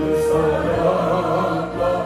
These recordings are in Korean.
그 사랑과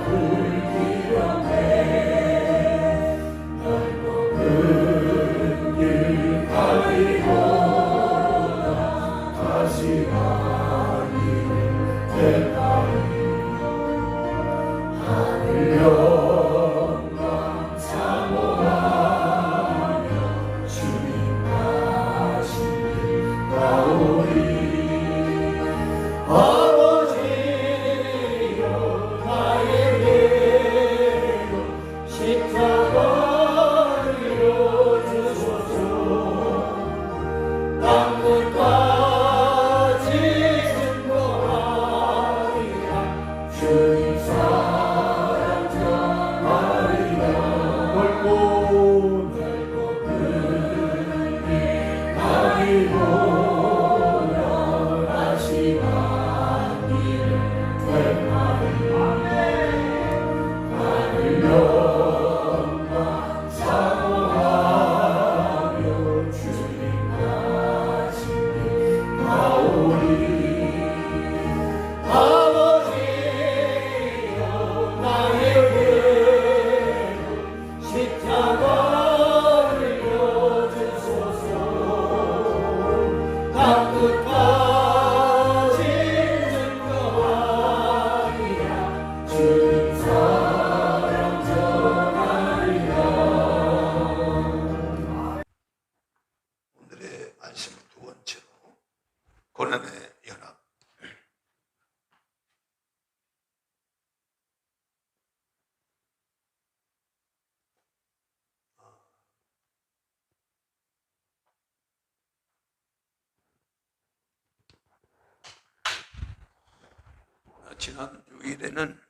지난 주일에는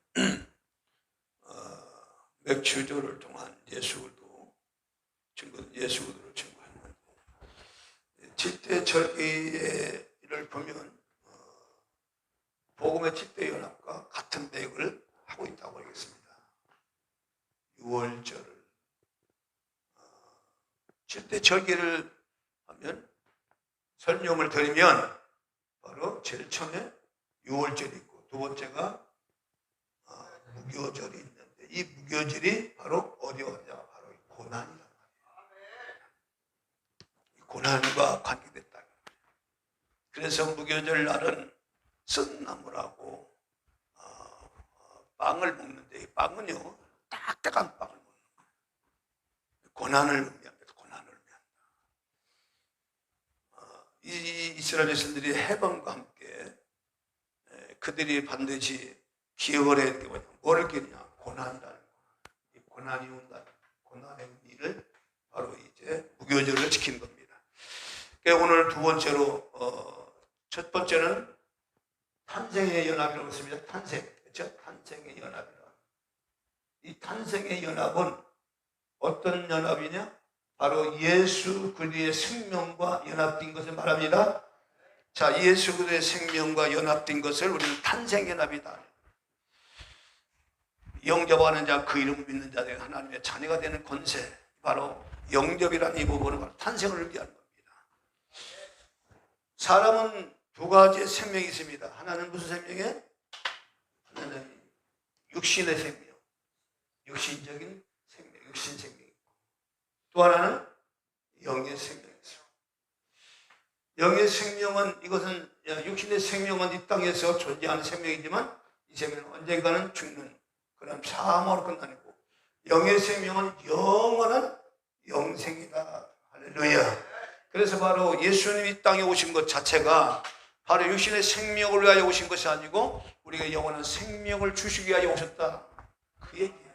맥주조를 통한 예수도 예수도를 증거했는데 7대 절기를 보면 복음의 7대 연합과 같은 배역을 하고 있다고 알겠습니다. 6월절을 7대 절기를 하면 설명을 드리면 바로 제일 처음에 6월절이 있고 두 번째가 무교절이 있는데 이 무교절이 바로 어디와 바로 고난이란 말이에요. 고난과 관계됐다. 그래서 무교절 날은 쓴 나물하고 빵을 먹는데 이 빵은요 딱딱한 빵을 먹는 거예요. 고난을 의미합니다. 고난을 의미합니다. 이 이스라엘 백성들이 해방과 함께 그들이 반드시 기억을 해야 되고 뭐를 기느냐? 고난이라는 거. 이 고난이 온다. 고난의 의미를 바로 이제 무교절을 지킨 겁니다. 오늘 두 번째로 첫 번째는 탄생의 연합이라고 했습니다. 탄생, 그렇죠? 탄생의 연합이라. 이 탄생의 연합은 어떤 연합이냐? 바로 예수 그리스도의 생명과 연합된 것을 말합니다. 자, 예수 그리스도의 생명과 연합된 것을 우리는 탄생연합이다. 영접하는 자, 그 이름을 믿는 자들이 하나님의 자녀가 되는 권세, 바로 영접이라는 이 부분은 바로 탄생을 의미하는 겁니다. 사람은 두 가지의 생명이 있습니다. 하나는 무슨 생명이에요? 하나는 육신의 생명, 육신적인 생명, 육신 생명이고, 또 하나는 영의 생명. 영의 생명은 이것은 육신의 생명은 이 땅에서 존재하는 생명이지만 이 생명은 언젠가는 죽는 그런 사망으로 끝나고 영의 생명은 영원한 영생이다. 할렐루야. 그래서 바로 예수님이 이 땅에 오신 것 자체가 바로 육신의 생명을 위하여 오신 것이 아니고 우리가 영원한 생명을 주시기 위하여 오셨다. 그 얘기예요.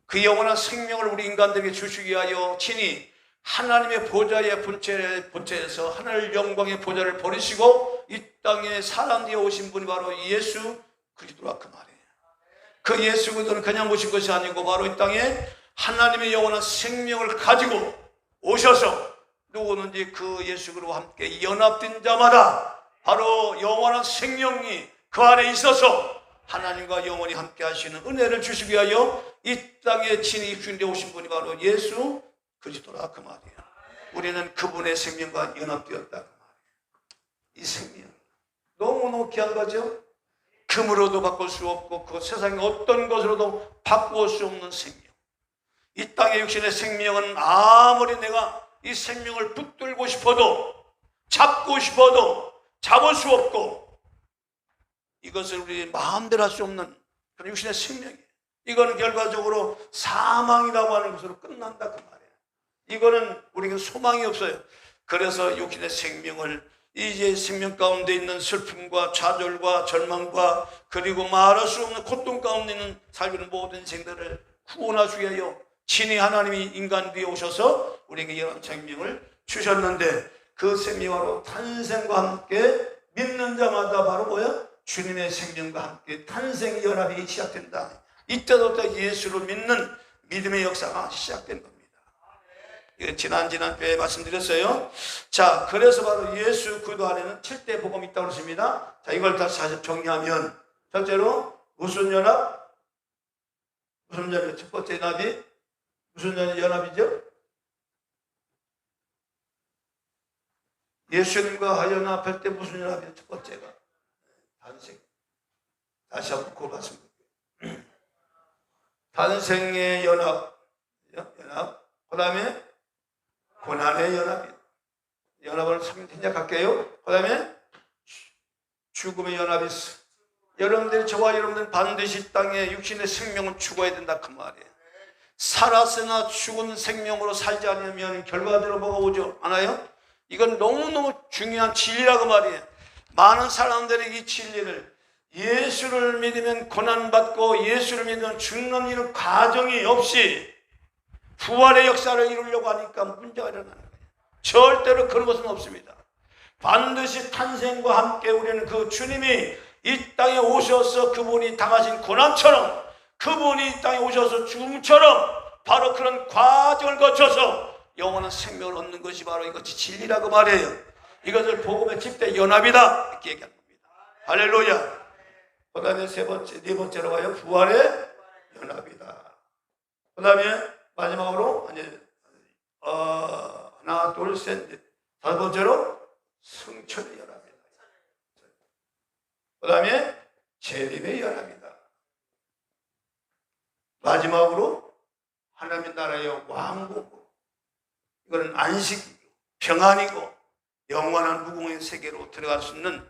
그 영원한 생명을 우리 인간들에게 주시기 위하여 친히 하나님의 보좌의 본체에서 하늘 영광의 보좌를 버리시고 이 땅에 사람 되어 오신 분이 바로 예수 그리스도라 그 말이에요. 그 예수 그리스도는 그냥 오신 것이 아니고 바로 이 땅에 하나님의 영원한 생명을 가지고 오셔서 누구든지 그 예수 그리스도와 함께 연합된 자마다 바로 영원한 생명이 그 안에 있어서 하나님과 영원히 함께 하시는 은혜를 주시기 위하여 이 땅에 친히 입주되어 오신 분이 바로 예수 그리스도라 그 말이에요. 우리는 그분의 생명과 연합되었다 그 말이에요. 이 생명 너무너무 귀한 거죠. 금으로도 바꿀 수 없고 그 세상의 어떤 것으로도 바꿀 수 없는 생명. 이 땅의 육신의 생명은 아무리 내가 이 생명을 붙들고 싶어도 잡고 싶어도 잡을 수 없고 이것을 우리 마음대로 할 수 없는 그런 육신의 생명이에요. 이거는 결과적으로 사망이라고 하는 것으로 끝난다 그 말이에요. 이거는 우리가 소망이 없어요. 그래서 육신의 생명을 이제 생명 가운데 있는 슬픔과 좌절과 절망과 그리고 말할 수 없는 고통 가운데 있는 살고 모든 생들을 구원하시기 위하여 친히 하나님이 인간 뒤에 오셔서 우리에게 이런 생명을 주셨는데 그 생명으로 탄생과 함께 믿는 자마다 바로 뭐야? 주님의 생명과 함께 탄생 연합이 시작된다. 이때부터 예수를 믿는 믿음의 역사가 시작된 겁니다. 지난주에 말씀드렸어요. 자, 그래서 바로 예수 그리스도 안에는 7대 복음이 있다고 그랬습니다. 자, 이걸 다시 정리하면 첫째로 무슨 연합? 무슨 연합? 첫 번째 연합이 무슨 연합이죠? 예수님과 연합할 때 무슨 연합이죠? 첫 번째가 탄생. 다시 한번 그거 말씀드릴게요. 탄생의 연합. 그 다음에 고난의 연합을 생략할게요. 그 다음에 죽음의 연합이 있어. 여러분들이 저와 여러분들은 반드시 땅에 육신의 생명을 죽어야 된다 그 말이에요. 살았으나 죽은 생명으로 살지 않으면 결과대로 뭐가 오죠? 않아요? 이건 너무너무 중요한 진리라고 말이에요. 많은 사람들이 이 진리를 예수를 믿으면 고난받고 예수를 믿으면 죽는 이런 과정이 없이 부활의 역사를 이루려고 하니까 문제가 일어나는 거예요. 절대로 그런 것은 없습니다. 반드시 탄생과 함께 우리는 그 주님이 이 땅에 오셔서 그분이 당하신 고난처럼, 그분이 이 땅에 오셔서 죽음처럼 바로 그런 과정을 거쳐서 영원한 생명을 얻는 것이 바로 이것이 진리라고 말해요. 이것을 복음의 집대 연합이다 이렇게 얘기하는 겁니다. 할렐루야. 그 다음에 네 번째로 가요. 부활의 연합이다. 그 다음에 마지막으로 이제 하나 둘 셋 다섯 번째로 성천의 연합이다. 그 다음에 재림의 연합이다. 마지막으로 하나님의 나라의 왕국. 이거는 안식이고 평안이고 영원한 무궁의 세계로 들어갈 수 있는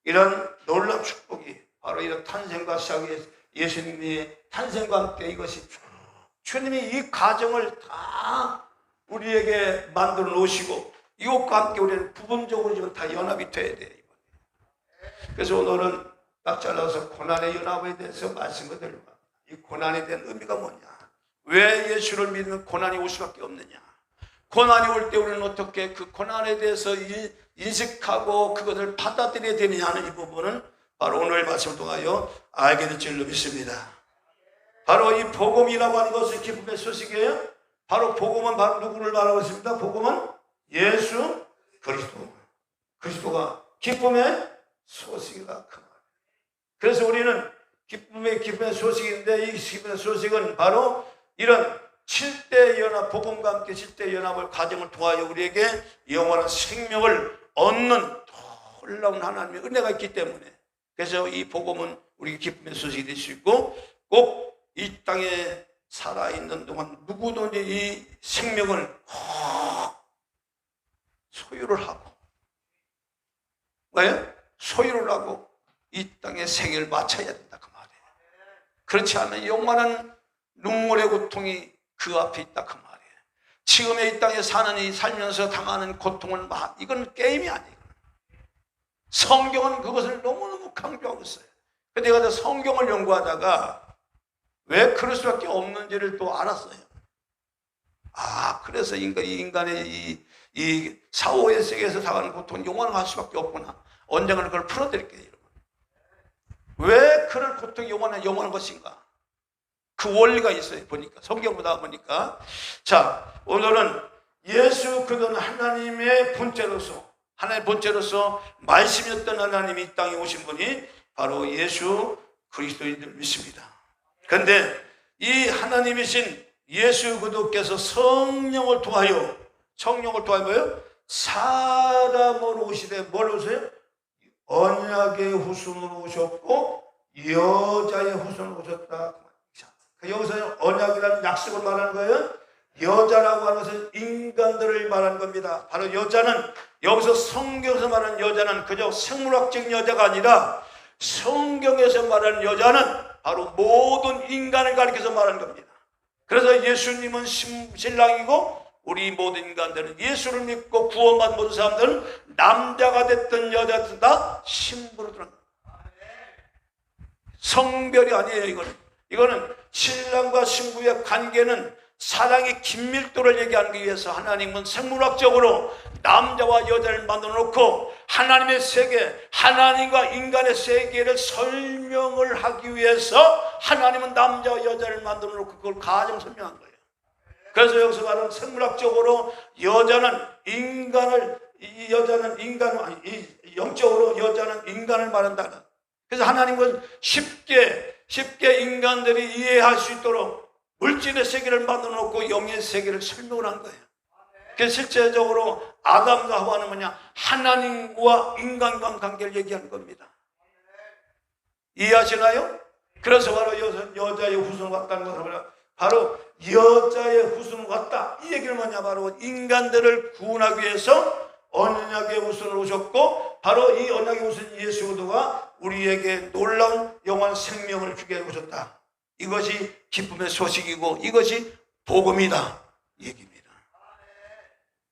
이런 놀라운 축복이 바로 이런 탄생과 시작의 예수님의 탄생과 함께 이것이 주님이 이 과정을 다 우리에게 만들어 놓으시고 이것과 함께 우리는 부분적으로 지금 다 연합이 돼야 돼요. 그래서 오늘은 딱 잘라서 고난의 연합에 대해서 말씀을 드립니다. 이 고난에 대한 의미가 뭐냐? 왜 예수를 믿으면 고난이 올 수밖에 없느냐? 고난이 올 때 우리는 어떻게 그 고난에 대해서 인식하고 그것을 받아들여야 되느냐 하는 이 부분은 바로 오늘 말씀을 통하여 알게 될 줄로 믿습니다. 바로 이 복음이라고 하는 것은 기쁨의 소식이에요. 바로 복음은 바로 누구를 말하고 있습니다. 복음은 예수 그리스도가 기쁨의 소식이다. 그래서 우리는 기쁨의 소식인데 이 기쁨의 소식은 바로 이런 7대 연합, 복음과 함께 7대 연합을 과정을 통하여 우리에게 영원한 생명을 얻는 놀라운 하나님의 은혜가 있기 때문에 그래서 이 복음은 우리 기쁨의 소식이 될 수 있고 꼭 이 땅에 살아있는 동안 누구든지 이 생명을 소유를 하고 왜? 소유를 하고 이 땅의 생애를 마쳐야 된다 그 말이에요. 그렇지 않으면 영원한 눈물의 고통이 그 앞에 있다 그 말이에요. 지금의 이 땅에 사는 이 살면서 당하는 고통은 이건 게임이 아니에요. 성경은 그것을 너무너무 강조하고 있어요. 근데 내가 성경을 연구하다가 왜 그럴 수밖에 없는지를 또 알았어요. 그래서 인간의 이 사후의 세계에서 당하는 고통은 영원할 수밖에 없구나. 언젠가는 그걸 풀어드릴게요, 여러분. 왜 그런 고통이 영원한 것인가? 그 원리가 있어요, 보니까. 성경 보다 보니까. 자, 오늘은 예수 그는 하나님의 본체로서 말씀이었던 하나님이 이 땅에 오신 분이 바로 예수 그리스도인 줄 믿습니다. 그런데 이 하나님이신 예수 그리스도께서 성령을 통하여 뭐예요? 사람으로 오시되 뭘 오세요? 언약의 후손으로 오셨고 여자의 후손으로 오셨다. 여기서 언약이라는 약속을 말하는 거예요. 여자라고 하는 것은 인간들을 말하는 겁니다. 바로 여자는 여기서 성경에서 말하는 여자는 그저 생물학적 여자가 아니라 성경에서 말하는 여자는 바로 모든 인간을 가리켜서 말하는 겁니다. 그래서 예수님은 신랑이고 우리 모든 인간들은 예수를 믿고 구원받은 모든 사람들은 남자가 됐든 여자든 다 신부로 들어갑니다. 성별이 아니에요. 이거는 신랑과 신부의 관계는 사랑의 긴밀도를 얘기하기 위해서 하나님은 생물학적으로 남자와 여자를 만들어 놓고 하나님의 세계, 하나님과 인간의 세계를 설명을 하기 위해서 하나님은 남자와 여자를 만들어 놓고 그걸 가정 설명한 거예요. 그래서 여기서 말하는 생물학적으로 영적으로 여자는 인간을 말한다. 그래서 하나님은 쉽게 인간들이 이해할 수 있도록 물질의 세계를 만들어 놓고 영의 세계를 설명을 한 거예요. 그래서 실제적으로 아담과 하와는 뭐냐? 하나님과 인간과 관계를 얘기하는 겁니다. 이해하시나요? 그래서 바로 여자의 후손을 왔다는 것은 바로 여자의 후손을 왔다. 이 얘기는 뭐냐? 바로 인간들을 구원하기 위해서 언약의 후손을 오셨고 바로 이 언약의 후손 예수 그리스도가 우리에게 놀라운 영원한 생명을 주게 오셨다. 이것이 기쁨의 소식이고 이것이 복음이다 얘기입니다.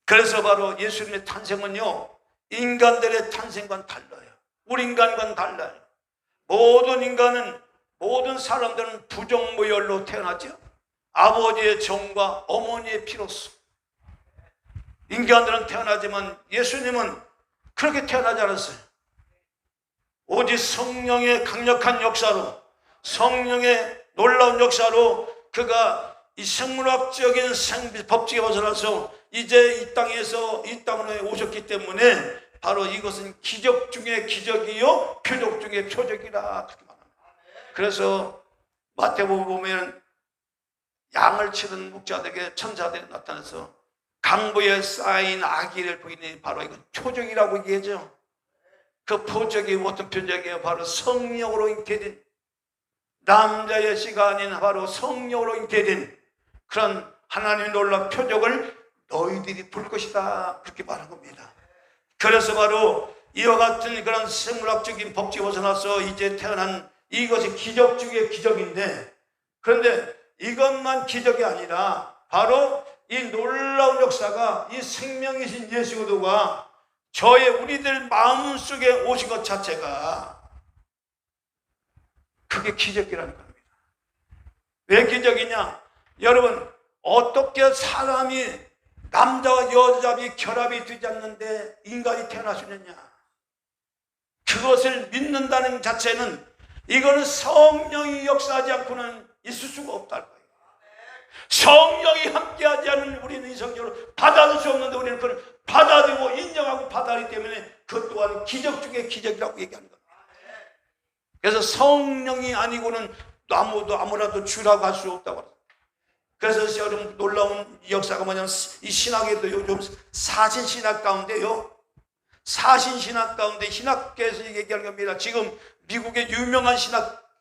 그래서 바로 예수님의 탄생은요 인간들의 탄생과는 달라요. 우리 인간과는 달라요. 모든 사람들은 부정무열로 태어났죠. 아버지의 정과 어머니의 피로서 인간들은 태어나지만 예수님은 그렇게 태어나지 않았어요. 오직 성령의 강력한 역사로, 성령의 놀라운 역사로 그가 이 생물학적인 법칙에 벗어나서 이제 이 땅으로 오셨기 때문에 바로 이것은 기적 중에 기적이요 표적 중에 표적이라 그렇게 말합니다. 그래서 마태복음 보면 양을 치는 목자들에게 천사들이 나타나서 강보에 쌓인 아기를 보이니 바로 이건 표적이라고 얘기하죠. 그 표적이 어떤 표적이에요? 바로 성령으로 잉태된, 남자의 씨가 아닌 바로 성령으로 잉태된 그런 하나님의 놀라운 표적을 너희들이 볼 것이다 그렇게 말한 겁니다. 그래서 바로 이와 같은 그런 생물학적인 법칙에 벗어나서 이제 태어난 이것이 기적 중의 기적인데, 그런데 이것만 기적이 아니라 바로 이 놀라운 역사가 이 생명이신 예수 그리스도가 우리들 마음속에 오신 것 자체가 그게 기적이라는 겁니다. 왜 기적이냐? 여러분, 어떻게 사람이 남자와 여자의 결합이 되지 않는데 인간이 태어날 수 있느냐? 그것을 믿는다는 자체는 이거는 성령이 역사하지 않고는 있을 수가 없다는 거예요. 성령이 함께하지 않은 우리는 이성적으로 받아들일 수 없는데 우리는 그걸 받아들이고 인정하고 받아들이기 때문에 그것 또한 기적 중에 기적이라고 얘기하는 겁니다. 그래서 성령이 아니고는 아무라도 주라고 할 수 없다고 합니다. 그래서 여러분 놀라운 역사가 뭐냐면 이 신학에도 요즘 사신신학 가운데요, 사신신학 가운데 신학계에서 얘기하는 겁니다. 지금 미국의 유명한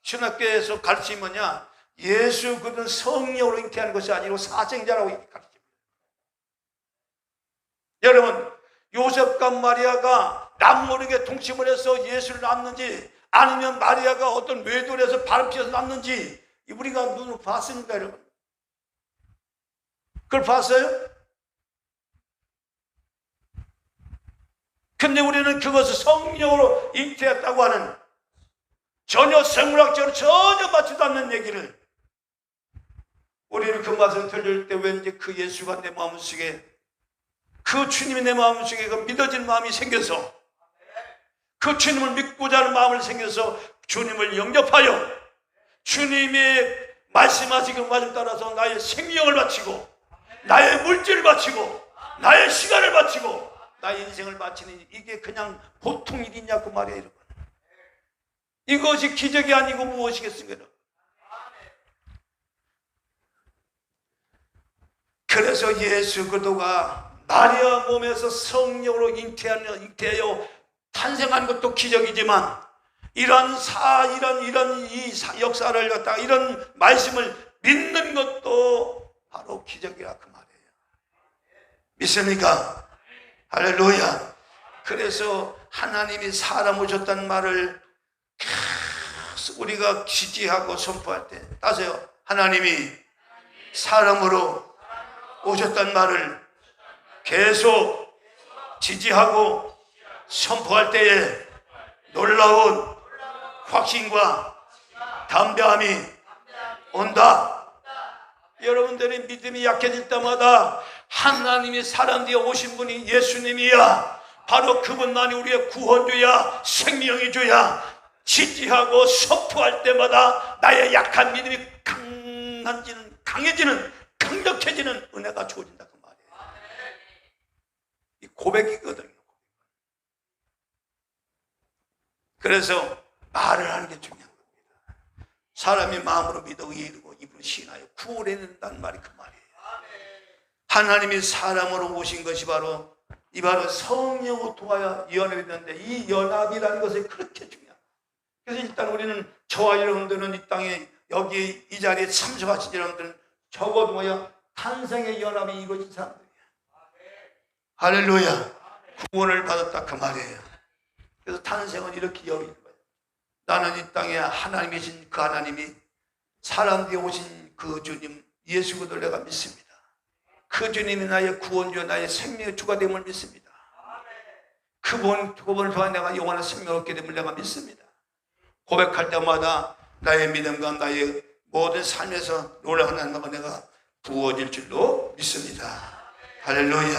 신학계에서 가르침이 뭐냐, 예수 그는 성령으로 잉태하는 것이 아니고 사생자라고 가르칩니다. 여러분, 요셉과 마리아가 남모르게 동침을 해서 예수를 낳았는지 아니면 마리아가 어떤 외돌에서 바람 피워서 낳았는지 우리가 눈으로 봤습니까, 여러분? 그걸 봤어요? 근데 우리는 그것을 성령으로 잉태했다고 하는 전혀 생물학적으로 전혀 맞지도 않는 얘기를 우리는 그 맛을 들을 때 왠지 그 예수가 내 마음속에, 그 주님이 내 마음속에 그 믿어진 마음이 생겨서, 그 주님을 믿고자 하는 마음을 생겨서 주님을 영접하여 주님의 말씀하신 그 말씀 따라서 나의 생명을 바치고 나의 물질을 바치고 나의 시간을 바치고 나의 인생을 바치는 이게 그냥 보통 일이냐 그 말이에요, 여러분. 이것이 기적이 아니고 무엇이겠습니까? 그래서 예수 그리스도가 마리아 몸에서 성령으로 잉태하여 탄생한 것도 기적이지만 이런 이 역사를 갖다가 이런 말씀을 믿는 것도 바로 기적이라 그 말이에요. 믿습니까? 할렐루야. 그래서 하나님이 사람 오셨다는 말을 계속 우리가 지지하고 선포할 때 따세요. 하나님이 사람으로 오셨다는 말을 계속 지지하고 선포할 때에 놀라운 확신과 담대함이 온다. 여러분들의 믿음이 약해질 때마다 하나님이 사람 뒤에 오신 분이 예수님이야, 바로 그분만이 우리의 구원주야, 생명의 주야 지지하고 선포할 때마다 나의 약한 믿음이 강해지는 강력해지는 은혜가 주어진다 그 말이에요. 이 고백이거든요. 그래서 말을 하는 게 중요한 겁니다. 사람이 마음으로 믿어 의에 이르고 입으로 시인하여 구원에 이른다는 말이 그 말이에요. 하나님이 사람으로 오신 것이 바로 성령으로 통하여 연합이 되는데 이 연합이라는 것이 그렇게 중요합니다. 그래서 일단 우리는 저와 여러분들은 이 땅에 여기 이 자리에 참석하신 여러분들은 적어도 탄생의 연합이 이루어진 사람들이에요. 할렐루야. 구원을 받았다 그 말이에요. 그래서 탄생은 이렇게 열리는 거예요. 나는 이 땅에 하나님이신 그 하나님이 사람 뒤에 오신 그 주님 예수 그리스도를 내가 믿습니다. 그 주님이 나의 구원주, 나의 생명의 주가 됨을 믿습니다. 그분을 통해 내가 영원한 생명을 얻게 됨을 내가 믿습니다. 고백할 때마다 나의 믿음과 나의 모든 삶에서 놀라운 하나님과 내가 부어질 줄로 믿습니다. 할렐루야.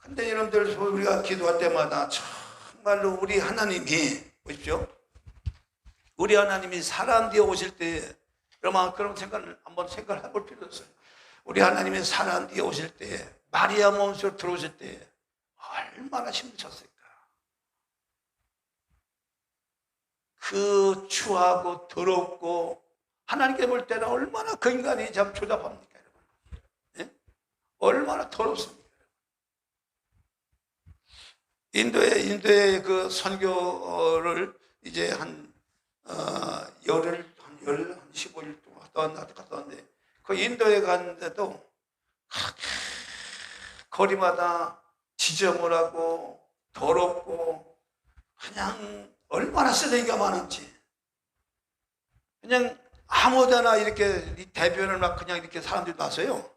근데 여러분들 우리가 기도할 때마다 정말로 우리 하나님이 보십시오. 우리 하나님이 사람 되어 오실 때 그런 생각을 한번 생각을 해볼 필요가 있어요. 우리 하나님이 사람 되어 오실 때 마리아 몸속으로 들어오실 때 얼마나 힘드셨을까. 그 추하고 더럽고 하나님께 볼 때는 얼마나 그 인간이 참 조잡합니까, 여러분? 예? 얼마나 더럽습니까? 인도의 그 선교를 이제 열흘, 한 15일 동안 갔다 왔는데, 그 인도에 갔는데도 거리마다 지저분하고 더럽고 그냥 얼마나 쓰레기가 많은지, 그냥 아무데나 이렇게 대변을 막 그냥 이렇게 사람들이 놔서요.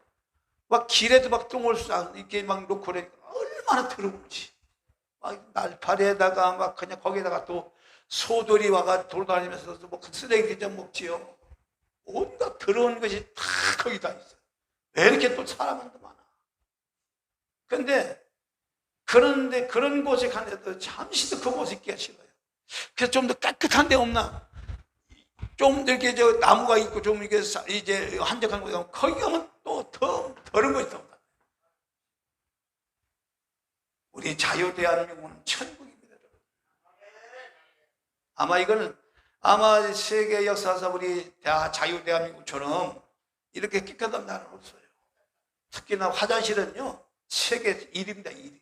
막 길에도 막 똥을 싹 이렇게 막 놓고 그러니까 얼마나 더러운지. 막 날파리에다가 막 그냥 거기다가 또 소들이 와가 돌아다니면서 뭐 쓰레기 좀 먹지요. 온갖 더러운 것이 다 거기 다 있어. 왜 이렇게 또 사람은 더 많아? 그런데 그런 곳에 가는데도 잠시도 그곳에 있기가 싫어요. 그래서 좀 더 깨끗한 데 없나? 좀 이렇게 저 나무가 있고 좀 이게 이제 한적한 곳에 가면 거기 가면 또 더 더러운 것이 있다. 우리 자유대한민국은 천국입니다. 아마 세계 역사상 우리 자유대한민국처럼 이렇게 깨끗한 나라는 없어요. 특히나 화장실은요, 세계 1위입니다, 1위.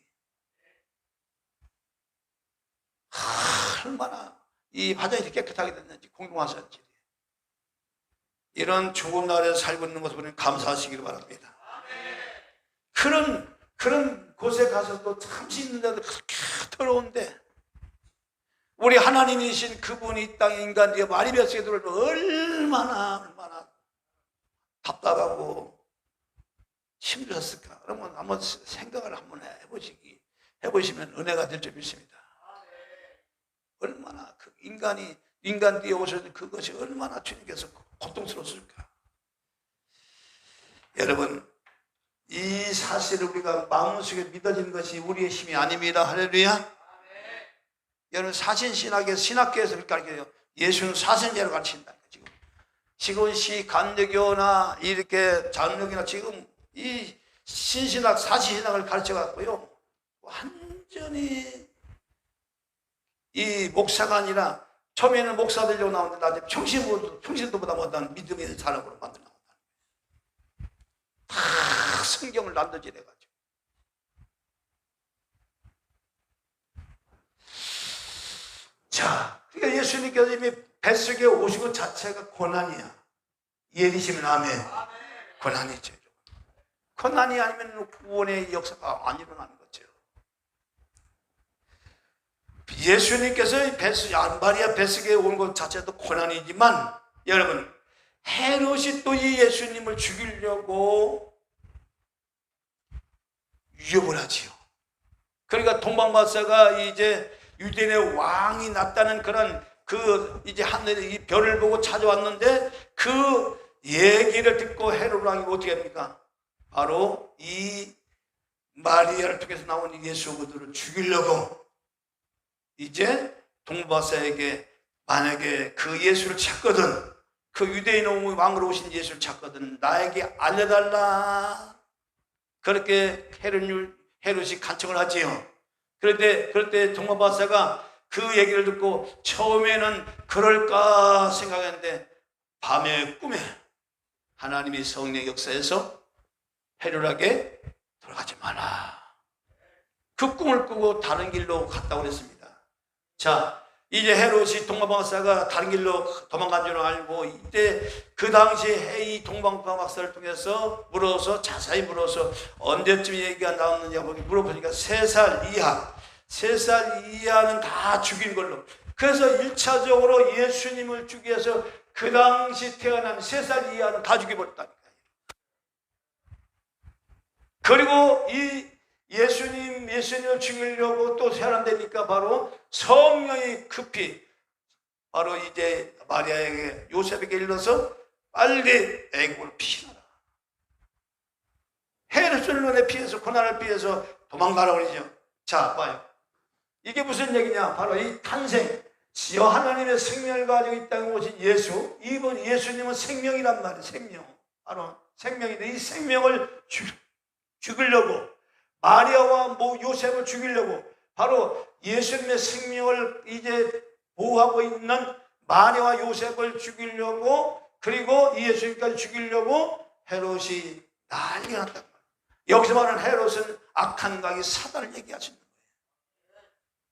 얼마나 이 화장실이 깨끗하게 됐는지, 공공화장실이. 이런 좋은 나라에 살고 있는 것을 우리는 감사하시기를 바랍니다. 그런 곳에 가서도 참 씻는데도 그렇게 더러운데, 우리 하나님이신 그분이 이 땅에 인간 되어 말이 뱃속에 들어오면 얼마나 답답하고 힘들었을까. 그러면 한번 생각을 한번 해보시면 은혜가 될 줄 믿습니다. 얼마나 그 인간 뒤에 오셔서 그것이 얼마나 주님께서 고통스러웠을까. 여러분, 이 사실을 우리가 마음속에 믿어지는 것이 우리의 힘이 아닙니다. 할렐루야. 여러분, 사신신학에서 신학교에서 그렇게 가르쳐요. 예수는 사신제로 가르친다. 지금 간여교나 이렇게 장로교나 지금 이 신신학, 사신신학을 가르쳐 갖고요, 완전히 이 목사가 아니라 처음에는 목사 되려고 나오는데 나중에 평신도보다 못한 믿음의 사람으로 만들어 나온다. 다 성경을 난도질해가지고. 자, 그러니까 예수님께서 이미 뱃속에 오신 것 자체가 고난이야. 이해되시면 아멘. 고난이죠. 고난이 아니면 구원의 역사가 안 일어나는 거죠. 예수님께서 마리아 뱃속에 온 것 자체도 고난이지만, 여러분, 헤롯이 또 이 예수님을 죽이려고 위협을 하지요. 그러니까 동방박사가 이제 유대인의 왕이 났다는 그런 이제 하늘의 이 별을 보고 찾아왔는데, 그 얘기를 듣고 헤롯 왕이 어떻게 합니까? 바로 이 마리아를 통해서 나온 이 예수 그들을 죽이려고 이제 동방박사에게, 만약에 그 예수를 찾거든, 그 유대인 왕으로 오신 예수를 찾거든 나에게 알려달라, 그렇게 헤롯이 간청을 하지요. 그럴 때 동방박사가 그 얘기를 듣고 처음에는 그럴까 생각했는데, 밤의 꿈에 하나님이 성령 역사에서 헤롯에게 돌아가지 마라, 그 꿈을 꾸고 다른 길로 갔다고 그랬습니다. 자, 이제 헤롯이 동방박사가 다른 길로 도망간 줄 알고, 이때 그 당시에 이 동방박사를 통해서 자세히 물어서 언제쯤 얘기가 나왔느냐 물어보니까 3살 이하는 다 죽인 걸로. 그래서 1차적으로 예수님을 죽이기 위해서 그 당시 태어난 3살 이하는 다 죽여버렸다니까요. 그리고 이 예수님을 죽이려고 또 사람되니까 바로 성령이 급히 바로 이제 마리아에게, 요셉에게 일러서 빨리 애국을 피신하라. 헤롯의 눈에 피해서, 고난을 피해서 도망가라고 그러죠. 자, 봐요. 이게 무슨 얘기냐? 바로 이 탄생, 여 하나님의 생명을 가지고 이 땅에 오신 예수, 이번 예수님은 생명이란 말이에요. 생명. 바로 생명인데 이 생명을 죽이려고 마리아와 요셉을 죽이려고 바로 예수님의 생명을 이제 보호하고 있는 마리아와 요셉을 죽이려고 그리고 예수님까지 죽이려고 헤롯이 난리가 났단 말이에요. 여기서 말하는 헤롯은 악한 강이 사단을 얘기하시는 거예요.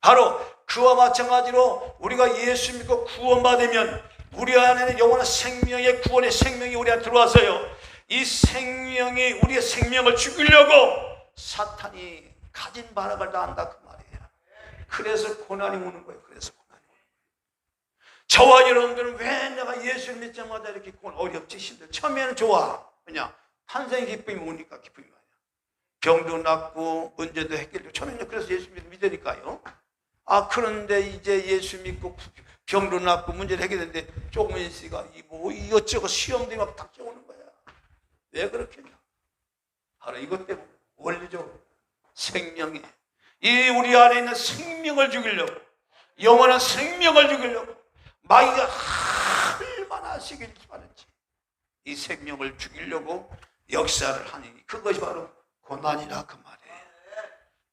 바로 그와 마찬가지로 우리가 예수 믿고 구원받으면 우리 안에는 영원한 생명의 구원의 생명이 우리 안에 들어와서요. 이 생명이 우리의 생명을 죽이려고 사탄이 가진 바락을 다 한다 그 말이에요. 그래서 고난이 오는 거예요. 그래서 고난이 오는 거예요. 저와 여러분들은 왜 내가 예수를 믿자마자 이렇게 어렵지 힘들어. 처음에는 좋아. 그냥 탄생의 기쁨이 오니까 기쁨이 많아요. 병도 낫고 문제도 해결되고 처음에는 그래서 예수 믿으니까요. 그런데 이제 예수 믿고 병도 낫고 문제를 해결되는데 조금 있으니까 이것저것 시험들이 막 닥쳐오는 거야. 왜 그렇겠냐? 바로 이것 때문에 원리적으로 생명이 이 우리 안에 있는 생명을 죽이려고 영원한 생명을 죽이려고 마귀가 얼마나 시기를 하는지 이 생명을 죽이려고 역사를 하니 그것이 바로 고난이라 그 말이에요.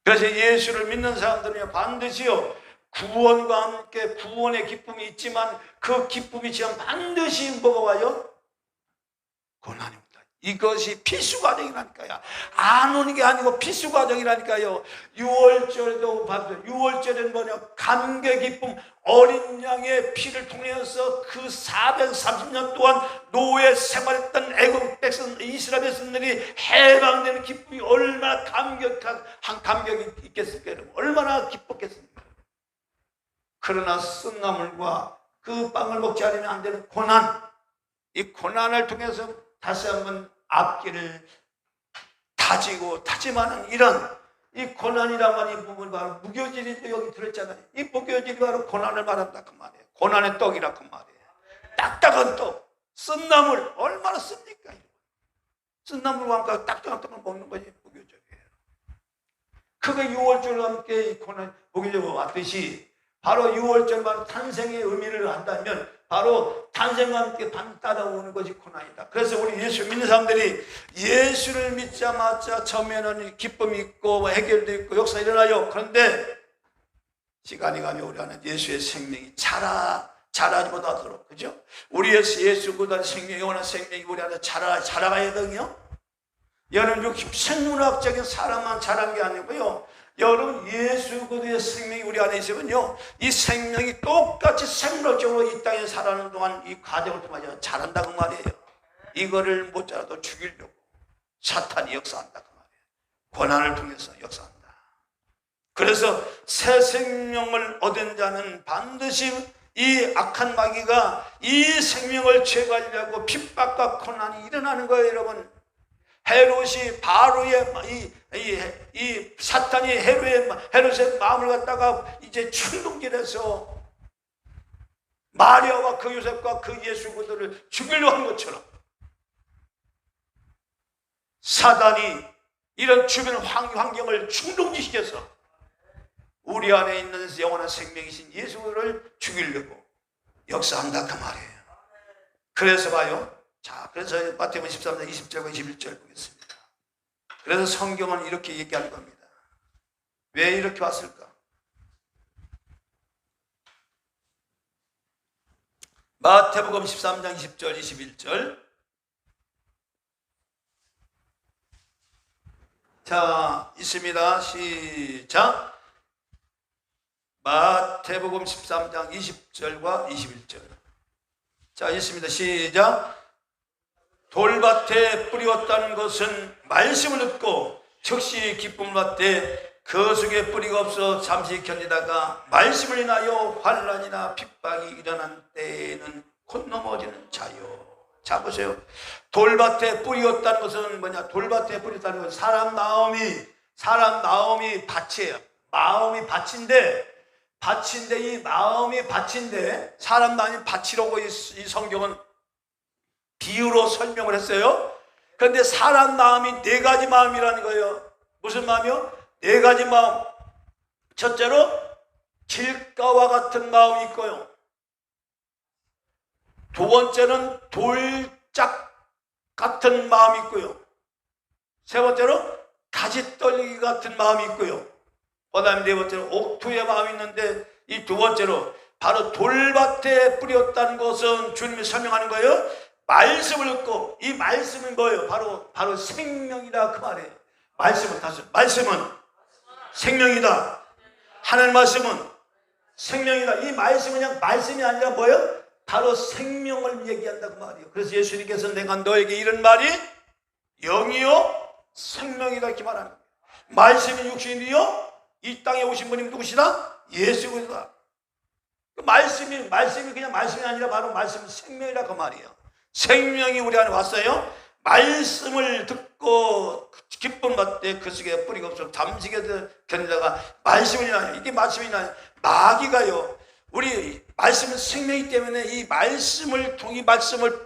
그래서 예수를 믿는 사람들은 반드시요 구원과 함께 구원의 기쁨이 있지만 그 기쁨이 지금 반드시 뭐가 와요? 고난입니다. 이것이 필수 과정이라니까요. 안 오는 게 아니고 필수 과정이라니까요. 6월절에도 봤어요. 6월절에는 뭐냐? 감개 기쁨, 어린 양의 피를 통해서 그 430년 동안 노예 생활했던 애국 백성 이스라엘 백성들이 해방되는 기쁨이 얼마나 감격이 있겠습니까? 여러분? 얼마나 기뻤겠습니까? 그러나 쓴나물과 그 빵을 먹지 않으면 안 되는 고난, 이 고난을 통해서 다시 한번 앞길을 다지만은 이런 이 고난이란 말이 부분 바로 무교질이 여기 들었잖아요. 이 무교질이 바로 고난을 말한다 그 말이에요. 고난의 떡이라 그 말이에요. 딱딱한 떡, 쓴나물 얼마나 씁니까? 쓴나물과 함께 딱딱한 떡을 먹는 것이 무교적이에요. 그게 6월절과 함께 이 고난 무교적으로 왔듯이 바로 6월절만 탄생의 의미를 한다면 바로 탄생과 함께 반 따라오는 것이 고난이다. 그래서 우리 예수 믿는 사람들이 예수를 믿자마자 처음에는 기쁨이 있고 해결도 있고 역사 일어나요. 그런데 시간이 가면 우리 안에 예수의 생명이 자라지 못하도록, 그죠? 우리 예수보다 생명, 영원한 생명이 우리 안에 자라가야 되거든요. 여러분, 생물학적인 사람만 자란 게 아니고요. 여러분, 예수 그리스도의 생명이 우리 안에 있으면요, 이 생명이 똑같이 생물학적으로 이 땅에 살아가는 동안 이 과정을 통해서 자란다고 말이에요. 이거를 못 자라도 죽이려고 사탄이 역사한다고 말이에요. 고난을 통해서 역사한다. 그래서 새 생명을 얻은 자는 반드시 이 악한 마귀가 이 생명을 제거하려고 핍박과 고난이 일어나는 거예요, 여러분. 헤롯이 바로의 이 사탄이 헤롯의 마음을 갖다가 이제 충동질해서 마리아와 그 요셉과 그 예수 그들을 죽이려고 한 것처럼 사단이 이런 주변 환경을 충동지시켜서 우리 안에 있는 영원한 생명이신 예수를 죽이려고 역사한다 그 말이에요. 그래서 봐요. 자, 그래서 마태복음 13장 20절과 21절 보겠습니다. 그래서 성경은 이렇게 얘기하는 겁니다. 왜 이렇게 왔을까? 마태복음 13장 20절 21절. 자, 있습니다. 시작. 마태복음 13장 20절과 21절. 자, 있습니다. 시작. 돌밭에 뿌리었다는 것은 말씀을 듣고 즉시 기쁨을 받되 그 속에 뿌리가 없어 잠시 견디다가 말씀을 인하여 환난이나 핍박이 일어난 때에는 곧 넘어지는 자요. 자, 보세요. 돌밭에 뿌리었다는 것은 뭐냐? 돌밭에 뿌렸다는 것은 사람 마음이 밭이에요. 마음이 밭인데 이 마음이 밭인데 사람 마음이 밭이라고 이 성경은 비유로 설명을 했어요. 그런데 사람 마음이 네 가지 마음이라는 거예요. 무슨 마음이요? 네 가지 마음. 첫째로 길가와 같은 마음이 있고요. 두 번째는 돌짝 같은 마음이 있고요. 세 번째로 가지 떨리기 같은 마음이 있고요. 그 다음에 네 번째로 옥토의 마음이 있는데, 이 두 번째로 바로 돌밭에 뿌렸다는 것은 주님이 설명하는 거예요. 말씀을 듣고, 이 말씀은 뭐예요? 바로 생명이다, 그 말이에요. 말씀은 생명이다. 하나님 말씀은 생명이다. 이 말씀은 그냥 말씀이 아니라 뭐예요? 바로 생명을 얘기한다고 말이에요. 그래서 예수님께서 내가 너에게 이런 말이 영이요 생명이다 이렇게 말하는 거예요. 말씀이 육신이요 이 땅에 오신 분이 누구시다? 예수 그리스도다. 말씀이 그냥 말씀이 아니라 바로 말씀은 생명이라 그 말이에요. 생명이 우리 안에 왔어요. 말씀을 듣고 기쁨 받되 그 속에 뿌리가 없어 담지게 견디다가 말씀이 나요. 이게 말씀이 나요. 마귀가요, 우리 말씀은 생명이기 때문에 이 말씀을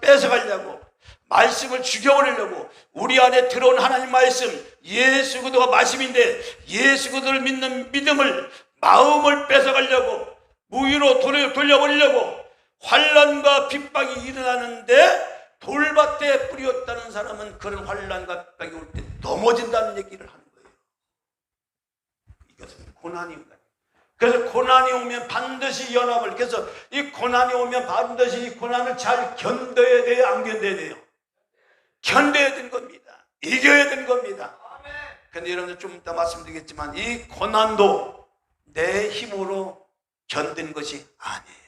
뺏어가려고, 말씀을 죽여버리려고, 우리 안에 들어온 하나님 말씀, 예수 그리스도가 말씀인데 예수 그리스도를 믿는 믿음을, 마음을 뺏어가려고, 무위로 돌려버리려고 환난과 핍박이 일어나는데, 돌밭에 뿌렸다는 사람은 그런 환난과 핍박이 올 때 넘어진다는 얘기를 하는 거예요. 이것은 고난입니다. 그래서 고난이 오면 반드시 연합을, 그래서 이 고난이 오면 반드시 이 고난을 잘 견뎌야 돼요, 안 견뎌야 돼요? 견뎌야 되는 겁니다. 이겨야 되는 겁니다. 그런데 여러분들 좀 이따 말씀드리겠지만, 이 고난도 내 힘으로 견디는 것이 아니에요.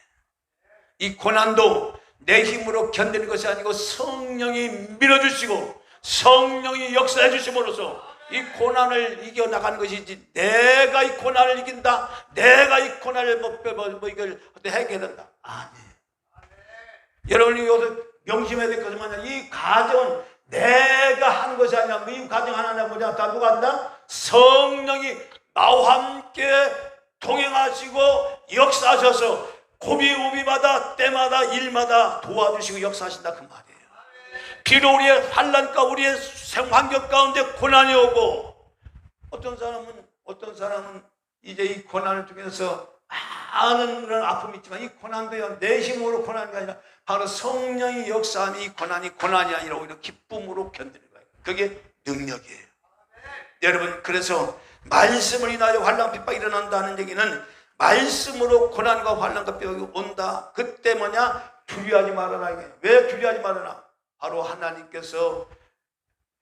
이 고난도 내 힘으로 견디는 것이 아니고 성령이 밀어주시고 성령이 역사해 주심으로써 이 고난을 이겨나가는 것이지, 내가 이 고난을 이긴다, 내가 이 고난을 이걸 해결한다, 아니에요. 여러분이 여기서 명심해야 될 것은 뭐냐, 이 가정은 내가 하는 것이 아니라, 이 가정 하나냐 뭐냐, 다 누가 한다? 성령이 나와 함께 동행하시고 역사하셔서 고비고비마다 때마다 일마다 도와주시고 역사하신다 그 말이에요. 비록 우리의 환난과 우리의 생환경 가운데 고난이 오고, 어떤 사람은 이제 이 고난을 통해서 많은 그런 아픔이 있지만, 이 고난도요 내 힘으로 고난이 아니라 바로 성령이 역사함이 이 고난이 아니라 오히려 기쁨으로 견디는 거예요. 그게 능력이에요. 여러분, 그래서 말씀을 인하여 환난 핍박이 일어난다는 얘기는, 말씀으로 고난과 환난과 핍박이 온다. 그때 뭐냐? 두려워하지 말아라. 왜 두려워하지 말아라? 바로 하나님께서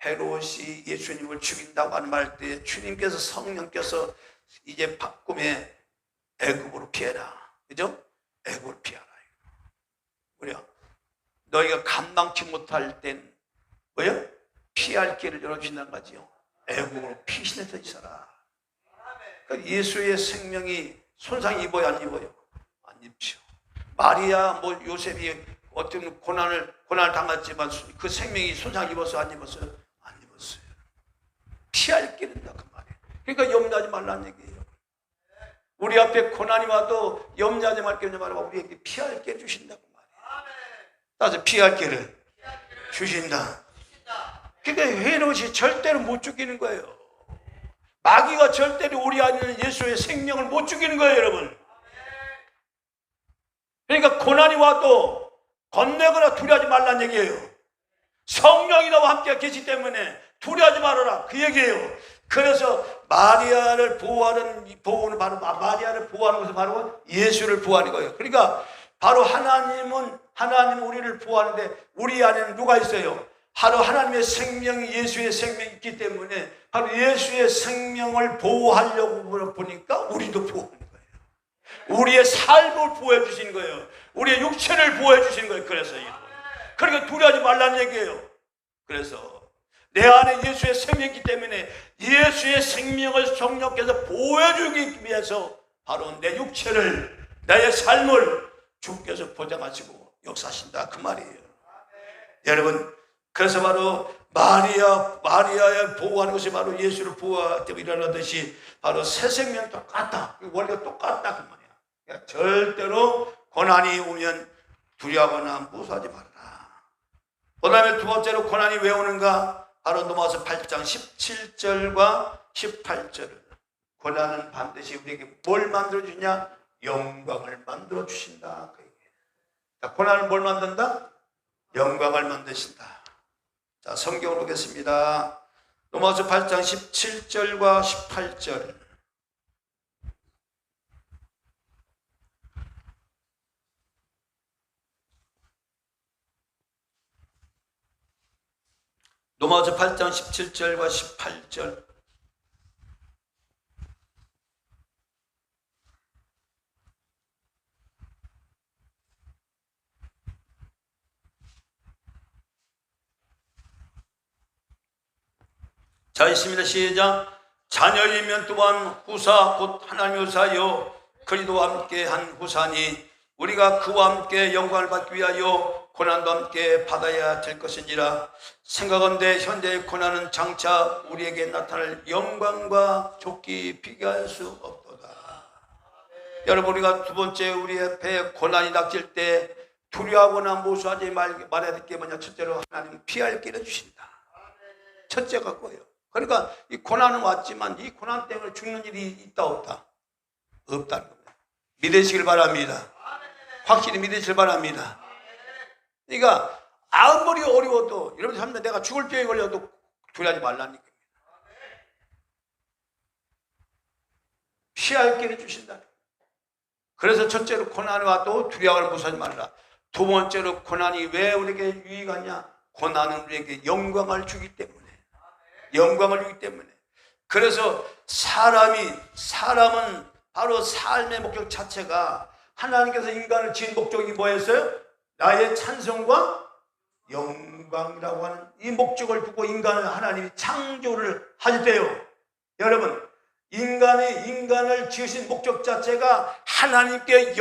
헤롯이 예수님을 죽인다고 하는 말 때 주님께서, 성령께서 이제 꿈에 애굽으로 피해라. 그죠? 애굽으로 피하라. 우리가 너희가 감당치 못할 땐 뭐예요? 피할 길을 열어주신다는 거지요. 애굽으로 피신해서 있어라. 그러니까 예수의 생명이 손상 입어요, 안 입어요? 안 입죠. 마리아, 요셉이 어떤 고난을 당했지만 그 생명이 손상 입어서 안 입었어요? 안 입었어요. 피할 길은다 그 말이에요. 그러니까 염려하지 말라는 얘기예요. 우리 앞에 고난이 와도 염려하지 말게 말하고 우리에게 피할 길 주신다고 말이에요. 따라서 피할 길을 주신다. 그러니까 헤롯이 절대로 못 죽이는 거예요. 마귀가 절대로 우리 안에는 예수의 생명을 못 죽이는 거예요, 여러분. 그러니까 고난이 와도 겁내거나 두려워하지 말라는 얘기예요. 성령이 나와 함께 계시기 때문에 두려워하지 말아라, 그 얘기예요. 그래서 마리아를 보호하는 바로 마리아를 보호하는 것은 바로 예수를 보호하는 거예요. 그러니까 바로 하나님은 우리를 보호하는데, 우리 안에는 누가 있어요? 바로 하나님의 생명이, 예수의 생명이 있기 때문에 바로 예수의 생명을 보호하려고 보니까 우리도 보호하는 거예요. 우리의 삶을 보호해 주신 거예요. 우리의 육체를 보호해 주신 거예요. 그러니까 두려워하지 말라는 얘기예요. 그래서 내 안에 예수의 생명이 있기 때문에 예수의 생명을 성령께서 보호해 주기 위해서 바로 내 육체를, 나의 삶을 주께서 보장하시고 역사하신다 그 말이에요. 여러분, 그래서 바로 마리아의 보호하는 것이 바로 예수를 보호할 때 일어나듯이 바로 새 생명이 똑같다. 원리가 똑같다 그 말이야. 그러니까 절대로 고난이 오면 두려워하거나 무서워하지 말아라. 그 다음에 두 번째로 고난이 왜 오는가? 바로 넘어와서 8장 17절과 18절을, 고난은 반드시 우리에게 뭘 만들어주냐? 영광을 만들어 주신다. 자, 고난은 뭘 만든다? 영광을 만드신다. 자, 성경을 보겠습니다. 로마서 8장 17절과 18절. 로마서 8장 17절과 18절. 자, 있습니다. 시작. 자녀이면 또한 후사 곧 하나님의 후사요 그리스도와 함께 한 후사니 우리가 그와 함께 영광을 받기 위하여 고난도 함께 받아야 될 것인지라. 생각한데 현재의 고난은 장차 우리에게 나타날 영광과 좋게 비교할 수 없도다. 여러분, 우리가 두 번째 우리의 배에 고난이 닥칠 때 두려워하거나 무수하지 말아야 될 게 뭐냐? 첫째로 하나님 피할 길을 주신다. 첫째가 뭐예요? 그러니까 이 고난은 왔지만 이 고난 때문에 죽는 일이 있다 없다? 없다는 겁니다. 믿으시길 바랍니다. 확실히 믿으시길 바랍니다. 그러니까 아무리 어려워도 여러분 삶에 내가 죽을 병에 걸려도 두려워하지 말라는 겁니다. 피할 길을 주신다. 그래서 첫째로 고난이 와도 두려워하고 무서워하지 말라. 두 번째로 고난이 왜 우리에게 유익하냐? 고난은 우리에게 영광을 주기 때문에. 영광을 주기 때문에. 그래서 사람은 바로 삶의 목적 자체가 하나님께서 인간을 지은 목적이 뭐였어요? 나의 찬송과 영광이라고 하는 이 목적을 두고 인간을 하나님이 창조를 하셨대요. 여러분, 인간을 지으신 목적 자체가 하나님의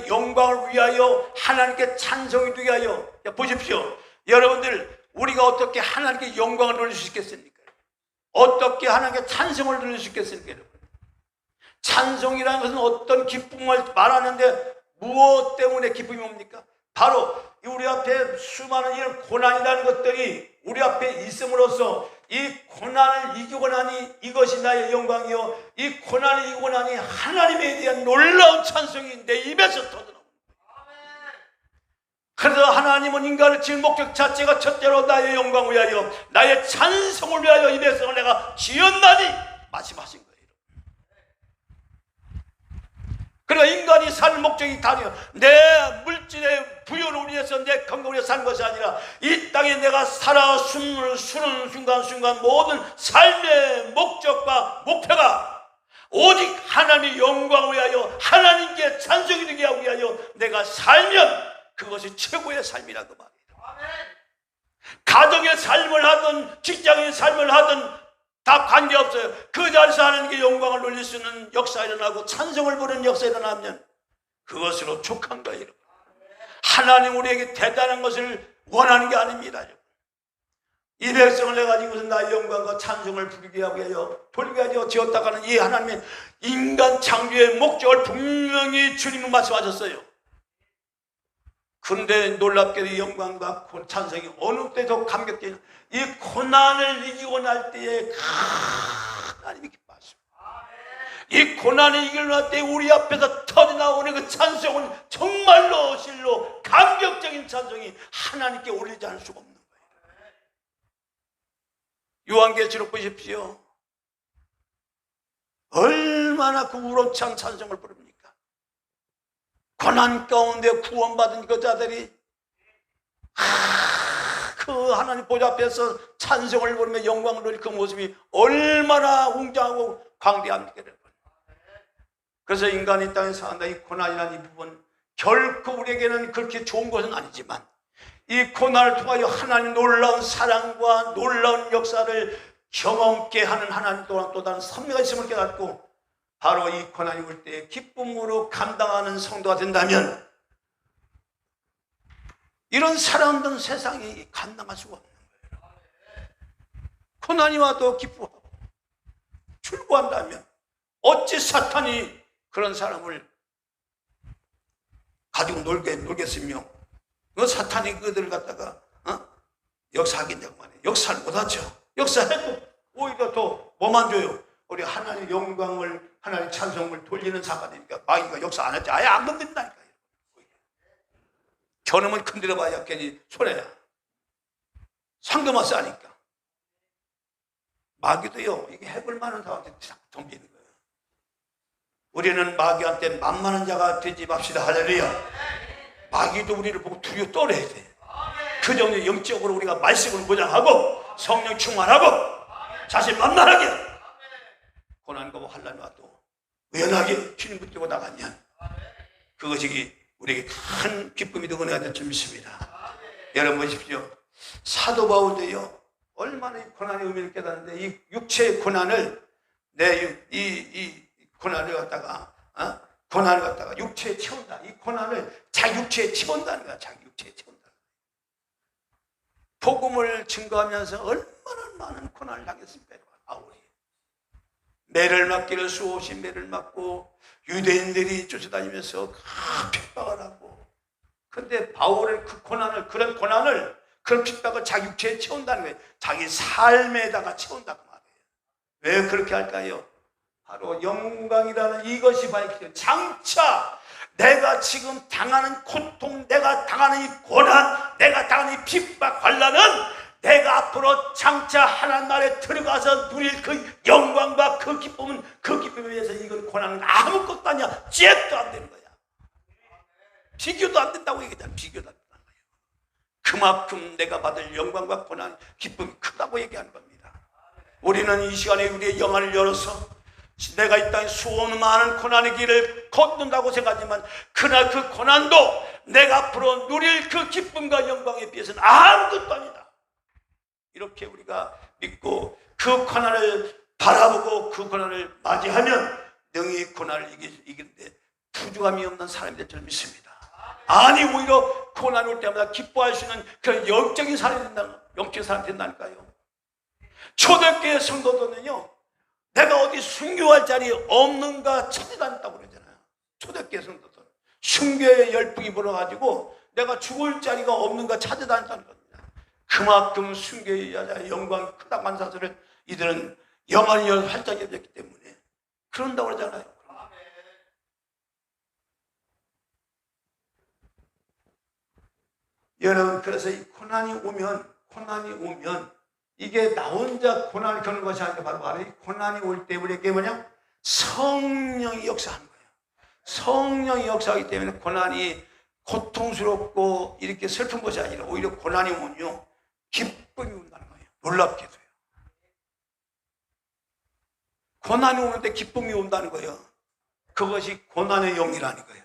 영광을 위하여, 하나님께 찬송이 되게 하여. 보십시오. 여러분들, 우리가 어떻게 하나님께 영광을 돌릴 수 있겠습니까? 어떻게 하나님께 찬송을 돌릴 수 있겠습니까? 여러분? 찬송이라는 것은 어떤 기쁨을 말하는데 무엇 때문에 기쁨이 옵니까? 바로 우리 앞에 수많은 이런 고난이라는 것들이 우리 앞에 있음으로써 이 고난을 이기고 나니 이것이 나의 영광이요, 이 고난을 이기고 나니 하나님에 대한 놀라운 찬송이 내 입에서 터져나옵니다. 그래서 하나님은 인간을 지은 목적 자체가 첫째로 나의 영광을 위하여, 나의 찬송을 위하여 입에서 내가 지었나니 말씀하신 거예요. 그러니까 인간이 사는 목적이 다르요. 내 물질의 부여를 위해서, 내 건강을 위해서 사는 것이 아니라 이 땅에 내가 살아 숨을 쉬는 순간순간 모든 삶의 목적과 목표가 오직 하나님의 영광을 위하여, 하나님께 찬송이 되게 하기 위하여 내가 살면 그것이 최고의 삶이라고 말이에요. 가정의 삶을 하든 직장의 삶을 하든 다 관계없어요. 그 자리에서 하나님께 영광을 돌릴 수 있는 역사가 일어나고 찬송을 부르는 역사가 일어나면 그것으로 족한 거예요. 하나님 우리에게 대단한 것을 원하는 게 아닙니다. 이 백성을 내가 지금 나의 영광과 찬송을 부르게 하게 하여 돌리게 하여 지었다가는 이 하나님의 인간 창조의 목적을 분명히 주님은 말씀하셨어요. 그런데 놀랍게도 영광과 찬송이 어느 때도 감격되는 이 고난을 이기고 날 때에 하나님이 기뻐하십니다. 이 고난을 이기고 날 때 우리 앞에서 터져나오는 그 찬송은 정말로 실로 감격적인 찬송이 하나님께 올리지 않을 수가 없는 거예요. 요한계시록 보십시오. 얼마나 그 우렁찬 찬송을 부릅니까? 고난 가운데 구원받은 그 자들이 그 하나님 보좌 앞에서 찬송을 부르며 영광을 누릴 그 모습이 얼마나 웅장하고 광대합니까? 그래서 인간이 땅에 산다 이 고난이라는 이 부분 결코 우리에게는 그렇게 좋은 것은 아니지만 이 고난을 통하여 하나님 놀라운 사랑과 놀라운 역사를 경험케 하는 하나님 또한 또 다른 섭리가 있음을 깨닫고 바로 이 고난이 올 때 기쁨으로 감당하는 성도가 된다면 이런 사람들은 세상이 감당할 수가 없는 거예요. 고난이 와도 기뻐하고 출구한다면 어찌 사탄이 그런 사람을 가지고 놀겠으며 그 사탄이 그들을 갖다가 역사하겠냐고 말이에요. 역사를 못하죠. 역사해도 오히려 더 뭐만 줘요? 우리 하나님의 영광을, 하나님의 찬송을 돌리는 사과되니까 마귀가 역사 안 했지. 아예 안 건든다니까요. 저놈은 건드려봐야 괜히 손해야. 상도만 싸니까. 마귀도요, 이게 해볼 만한 사람한테 덤비는 거예요. 우리는 마귀한테 만만한 자가 되지 맙시다. 할렐루야. 마귀도 우리를 보고 두려워 떨어야 돼. 그 정도 영적으로 우리가 말씀을 보장하고 성령 충만하고 자신 만만하게 고난과 환난이 와도 의연하게 주님 붙들고 나가면 그것이 우리에게 큰 기쁨이 되고 은혜가 될 줄 믿습니다. 여러분 보십시오. 사도 바울도요, 얼마나 이 고난의 의미를 깨닫는데 이 육체의 고난을 이 고난을 갖다가 고난을 갖다가 육체에 채운다. 이 고난을 자기 육체에 채운다는 거야. 자기 육체에 채운다. 복음을 증거하면서 얼마나 많은 고난을 당했습니까? 바울이 매를 맞기를 수없이 매를 맞고 유대인들이 쫓아다니면서 핍박을 하고, 근데 바울은 그 고난을, 그런 고난을, 그런 핍박을 자기 육체에 채운다는 거예요. 자기 삶에다가 채운다고 말해요. 왜 그렇게 할까요? 바로 영광이라는 이것이 밝혀요. 장차 내가 지금 당하는 고통, 내가 당하는 이 고난, 내가 당하는 이 핍박, 환난은 내가 앞으로 장차 하나님 나라에 들어가서 누릴 그 영광과 그 기쁨은, 그 기쁨에 의해서 이건 고난은 아무것도 아니야. 잽도 안 되는 거야. 비교도 안 된다고 얘기하잖아. 비교도 안 된다는 거예요. 그만큼 내가 받을 영광과 고난, 기쁨이 크다고 얘기하는 겁니다. 우리는 이 시간에 우리의 영안을 열어서 내가 이 땅에 수없는 많은 고난의 길을 걷는다고 생각하지만 그날 그 고난도 내가 앞으로 누릴 그 기쁨과 영광에 비해서는 아무것도 아니다. 이렇게 우리가 믿고 그 고난을 바라보고 그 고난을 맞이하면 능히 고난을 이기는데 부족함이 없는 사람이 될 줄 믿습니다. 아니, 오히려 고난 올 때마다 기뻐할 수 있는 그런 영적인 사람이 된다, 영적인 사람이 된다니까요. 초대교회 성도들은요, 내가 어디 순교할 자리 없는가 찾아다녔다고 그러잖아요. 초대교회 성도들 순교의 열풍이 불어가지고 내가 죽을 자리가 없는가 찾아다녔다는 겁니다. 그만큼 순교의 영광이 크다고 하는 사실을 이들은 영안이 활짝 열렸기 때문에 그런다고 그러잖아요. 여러분, 그래서 이 고난이 오면 이게 나 혼자 고난을 겪는 것이 아니라 바로 이 고난이 올 때 우리에게 뭐냐? 성령이 역사하는 거예요. 성령이 역사하기 때문에 고난이 고통스럽고 이렇게 슬픈 것이 아니라 오히려 고난이 오면요, 기쁨이 온다는 거예요. 놀랍게도요. 고난이 오는데 기쁨이 온다는 거예요. 그것이 고난의 영이라는 거예요.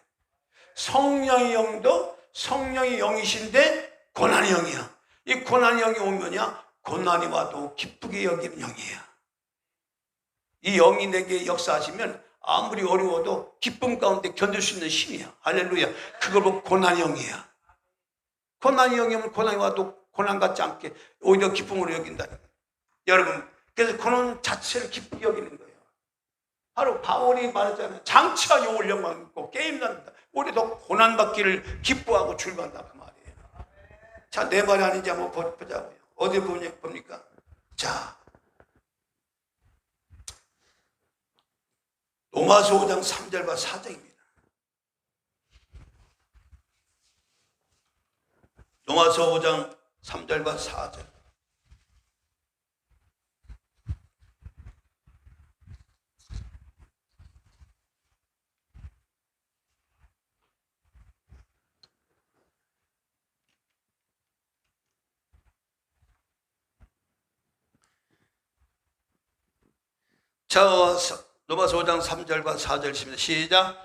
성령의 영도 성령의 영이신데 고난의 영이야. 이 고난의 영이 오면야 고난이 와도 기쁘게 여기는 영이에요. 이 영이 내게 역사하시면 아무리 어려워도 기쁨 가운데 견딜 수 있는 힘이야. 할렐루야. 그걸 보고 고난의 영이야. 고난의 영이면 고난이 와도 고난 같지 않게 오히려 기쁨으로 여긴다는 거예요. 여러분, 그래서 고난 자체를 기쁘게 여기는 거예요. 바로 바울이 말했잖아요. 장차 영을 영광 있고 게임난다. 우리도 고난받기를 기뻐하고 즐거워한다 그 말이에요. 자, 내 말이 아닌지 한번 보자고요. 어디 봅니까? 자, 로마서 5장 3절과 4절입니다. 로마서 5장 3절과 4절. 자, 로마서 5장 3절과 4절 칩니다. 시작.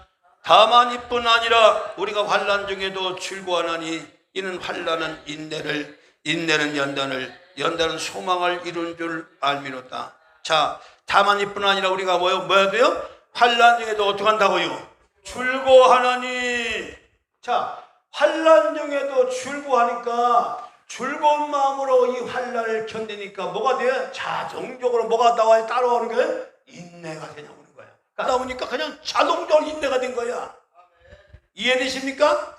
다만 이뿐 아니라 우리가 환난 중에도 즐거워하나니 이는 환난은 인내를, 인내는 연단을, 연단은 소망을 이룬 줄 알미로다. 자, 다만 이뿐 아니라 우리가 뭐야 돼요? 환난 중에도 어떻게 한다고요? 즐거워하나니. 자, 환난 중에도 즐거워하니까 즐거운 마음으로 이 환난을 견디니까 뭐가 돼? 자동적으로 뭐가 나와요? 따라오는 거예요? 인내가 그냥 오는 거야. 그러다 보니까 그냥 자동적으로 인내가 된 거야. 이해되십니까?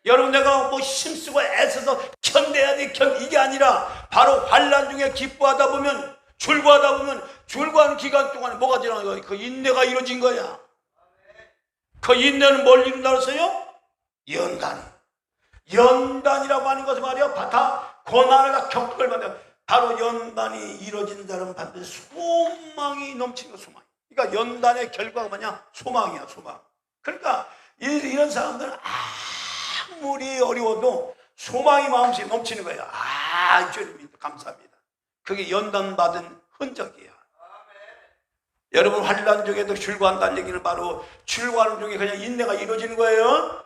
여러분, 내가 뭐 힘쓰고 애써서 견뎌야 돼, 이게 아니라 바로 환난 중에 기뻐하다 보면, 즐거워하다 보면 출구하는 기간 동안에 뭐가 지나는 거야? 그 인내가 이루어진 거야. 그 인내는 뭘 이룬다고 했어요? 연단이라고 하는 것은 말이야, 바다 고난을 겪을 만데 바로 연단이 이루어지는 자는 반드시 소망이 넘치는 소망. 그러니까 연단의 결과가 뭐냐? 소망이야, 소망. 그러니까 이런 사람들은 아무리 어려워도 소망이 마음속에 넘치는 거예요. 주님 감사합니다. 그게 연단받은 흔적이야. 여러분, 환난 중에도 출구한다는 얘기는 바로 출구하는 중에 그냥 인내가 이루어지는 거예요.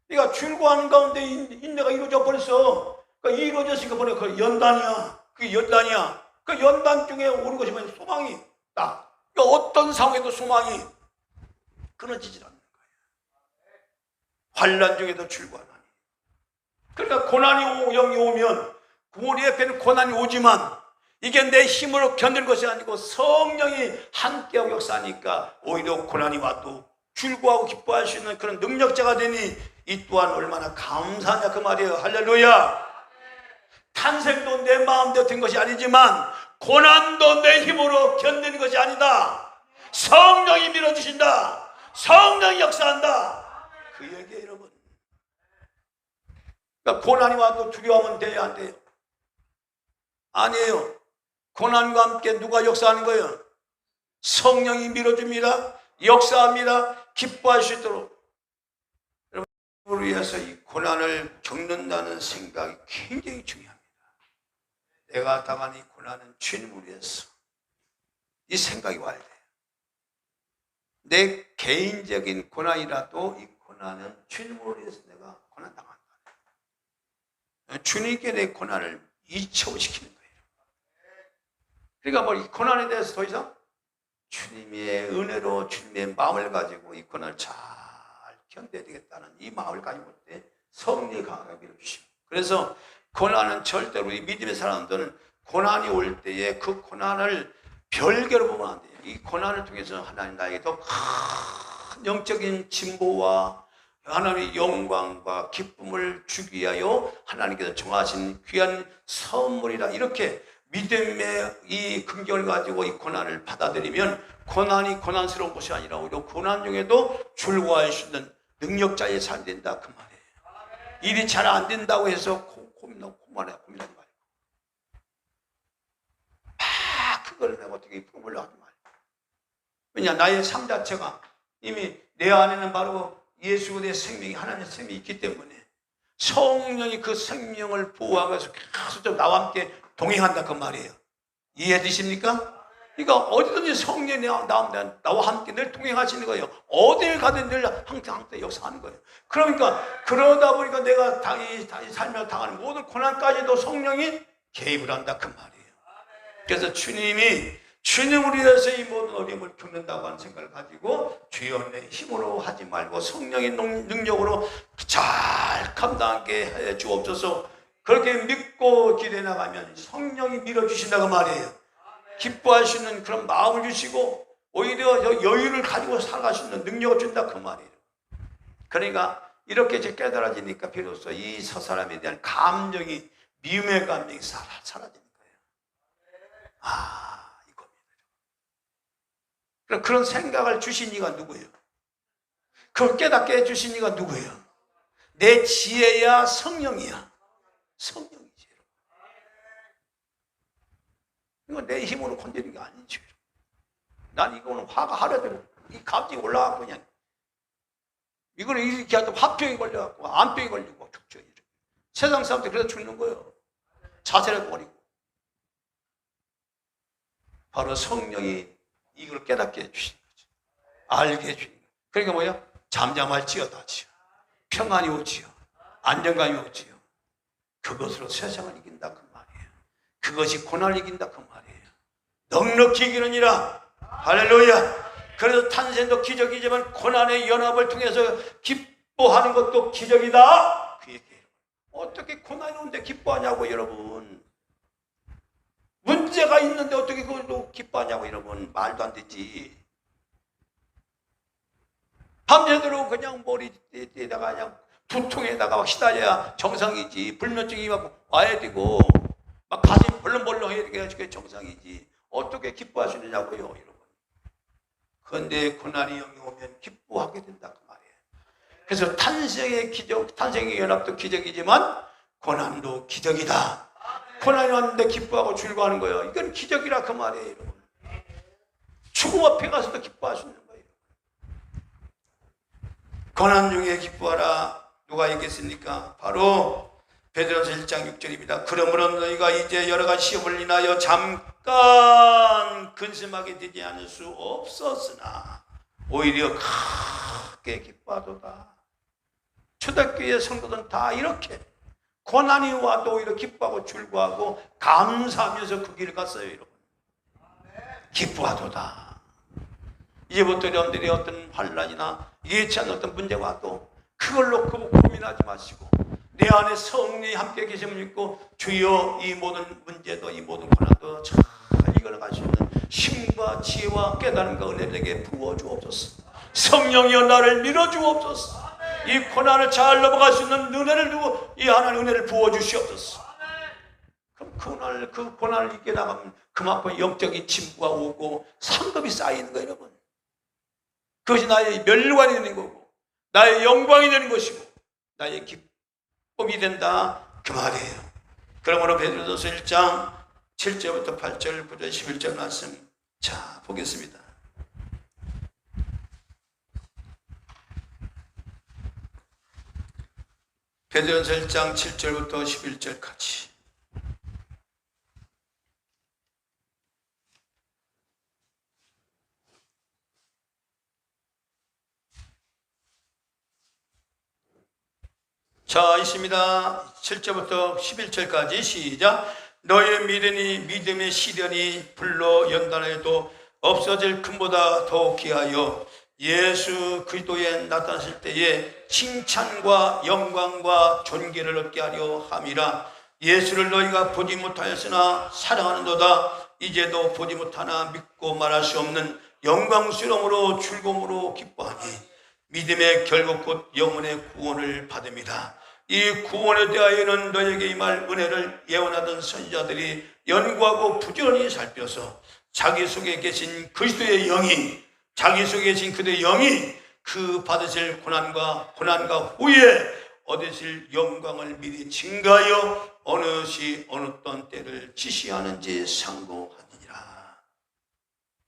그러니까 출구하는 가운데 인내가 이루어져 버렸어. 그러니까 이루어졌으니까 뭐래? 그 연단이야. 그게 연단이야. 그 연단 중에 오는 것이 뭐냐? 소망이 딱. 그러니까 어떤 상황에도 소망이 끊어지질 않는 거예요. 환난 중에도 출구하나니. 그러니까 고난이 영이 오면 우리 옆에는 고난이 오지만 이게 내 힘으로 견딜 것이 아니고 성령이 함께하고 역사하니까 오히려 고난이 와도 출구하고 기뻐할 수 있는 그런 능력자가 되니 이 또한 얼마나 감사하냐 그 말이에요. 할렐루야. 탄생도 내 마음대로 된 것이 아니지만 고난도 내 힘으로 견디는 것이 아니다. 성령이 밀어주신다. 성령이 역사한다. 그 얘기예요, 여러분. 그러니까 고난이 와도 두려워하면 돼야 안 돼요? 아니에요. 고난과 함께 누가 역사하는 거예요? 성령이 밀어줍니다. 역사합니다. 기뻐할 수 있도록. 여러분을 위해서 이 고난을 겪는다는 생각이 굉장히 중요합니다. 내가 당한 이 고난은 주님을 위해서. 이 생각이 와야 돼요. 내 개인적인 고난이라도 이 고난은 주님을 위해서 내가 고난당한다. 주님께 내 고난을 이처시키는 거예요. 그러니까 뭐 이 고난에 대해서 더 이상 주님의 은혜로 주님의 마음을 가지고 이 고난을 잘 견뎌야 되겠다는 이 마음을 가지고 올 때 성령이 강하게 밀어주시고, 그래서 고난은 절대로 이 믿음의 사람들은 고난이 올 때에 그 고난을 별개로 보면 안 돼요. 이 고난을 통해서 하나님 나에게 더 큰 영적인 진보와 하나님의 영광과 기쁨을 주기 위하여 하나님께서 정하신 귀한 선물이라, 이렇게 믿음의 이 긍정을 가지고 이 고난을 받아들이면 고난이 고난스러운 것이 아니라 오히려 고난 중에도 출구할 수 있는 능력자의 삶이 된다 그 말이에요. 일이 잘 안 된다고 해서 고민하는 말이에요. 그걸 내가 어떻게 풀어보려고 하지 말고. 왜냐, 나의 삶 자체가 이미 내 안에는 바로 예수 그리스도의 생명이, 하나님의 생명이 있기 때문에 성령이 그 생명을 보호하면서 계속 나와 함께 동행한다 그 말이에요. 이해되십니까? 그러니까 어디든지 성령이 나와 함께 늘 동행하시는 거예요. 어딜 가든 늘 항상 역사하는 거예요. 그러니까 그러다 보니까 내가 당연히 살며 당하는 모든 고난까지도 성령이 개입을 한다 그 말이에요. 그래서 주님을 위해서 이 모든 어려움을 겪는다고 하는 생각을 가지고 주여 내 힘으로 하지 말고 성령의 능력으로 잘 감당하게 해 주옵소서. 그렇게 믿고 기도해 나가면 성령이 밀어주신다고 말이에요. 기뻐할 수 있는 그런 마음을 주시고 오히려 여유를 가지고 살아갈 수 있는 능력을 준다 그 말이에요. 그러니까 이렇게 깨달아지니까 비로소 이 서 사람에 대한 감정이, 미움의 감정이 사라지는 거예요. 이겁니다. 그럼 그런 생각을 주신 이가 누구예요? 그걸 깨닫게 해주신 이가 누구예요? 내 지혜야, 성령이야. 성령이지. 이건 내 힘으로 건드리는 게 아니지. 난 이거는 화가 하려도 이 감정이 올라가고 그냥 이거는 이렇게 하다 화병이 걸려갖고 암병이 걸리고 격정이. 세상 사람들 그래서 죽는 거예요. 자세를 버리고. 바로 성령이 이걸 깨닫게 해주시는 거죠. 알게 해주시는 거예요. 그러니까 뭐야? 잠잠할지어다지요. 평안이 오지요. 안정감이 오지요. 그것으로 세상을 이긴다 그 말이에요. 그것이 고난을 이긴다 그 말이에요. 넉넉히 이기느니라. 할렐루야. 그래서 탄생도 기적이지만 고난의 연합을 통해서 기뻐하는 것도 기적이다 그 얘기예요. 어떻게 고난이 오는데 기뻐하냐고 여러분. 문제가 있는데 어떻게 그걸로 기뻐하냐고 여러분. 말도 안 되지. 밤새도록 그냥 머리에다가 그냥 두통에다가 막 시달려야 정상이지. 불면증이 막 와야 되고 막 가슴이 벌렁벌렁 해야 되게 정상이지. 어떻게 기뻐하시느냐고요, 여러분. 그런데 고난이 영이 오면 기뻐하게 된다 그 말이에요. 그래서 탄생의 기적, 탄생의 연합도 기적이지만 고난도 기적이다. 고난이 왔는데 기뻐하고 즐거워하는 거예요. 이건 기적이라 그 말이에요, 여러분. 죽음 앞에 가서도 기뻐하시는 거예요. 고난 중에 기뻐하라. 누가 얘기했습니까? 바로 베드로서 1장 6절입니다. 그러므로 너희가 이제 여러 가지 시험을 인하여 잠깐 근심하게 되지 않을 수 없었으나 오히려 크게 기뻐하도다. 초대교회 성도들은 다 이렇게 고난이 와도 오히려 기뻐하고 즐거워하고 감사하면서 그 길을 갔어요, 여러분. 기뻐하도다. 이제부터 여러분들이 어떤 환난이나 예치 않은 어떤 문제가 와도 그걸 놓고 고민하지 마시고 내 안에 성령이 함께 계심을 믿고 주여 이 모든 문제도 이 모든 고난도 잘 이겨나갈 수 있는 힘과 지혜와 깨달음과 은혜에게 부어주옵소서. 성령이여 나를 밀어주옵소서. 이 고난을 잘 넘어갈 수 있는 은혜를 두고 이 하나님 은혜를 부어주시옵소서. 그럼 그 고난을 이겨 나가면 그만큼 영적인 침구가 오고 상급이 쌓이는 거예요, 여러분. 그것이 나의 멸관이 되는 거고 나의 영광이 되는 것이고 나의 기쁨이 된다 그 말이에요. 그러므로 베드로서 1장 7절부터 8절 9절 11절 말씀 자 보겠습니다. 베드로서 1장 7절부터 11절까지 자 있습니다. 7절부터 11절까지 시작. 너의 믿음의 시련이 불로 연단해도 없어질 금보다 더 귀하여 예수 그리스도에 나타나실 때에 칭찬과 영광과 존귀를 얻게 하려 함이라. 예수를 너희가 보지 못하였으나 사랑하는도다. 이제도 보지 못하나 믿고 말할 수 없는 영광스러움으로 즐거움으로 기뻐하니 믿음의 결국 곧 영혼의 구원을 받습니다. 이 구원에 대하여는 너에게 임할 은혜를 예언하던 선지자들이 연구하고 부지런히 살펴서 자기 속에 계신 그리스도의 영이 자기 속에 계신 그들의 영이 그 받으실 고난과 후에 얻으실 영광을 미리 증가하여 어느 시 어느 떤 때를 지시하는지 상고하니라.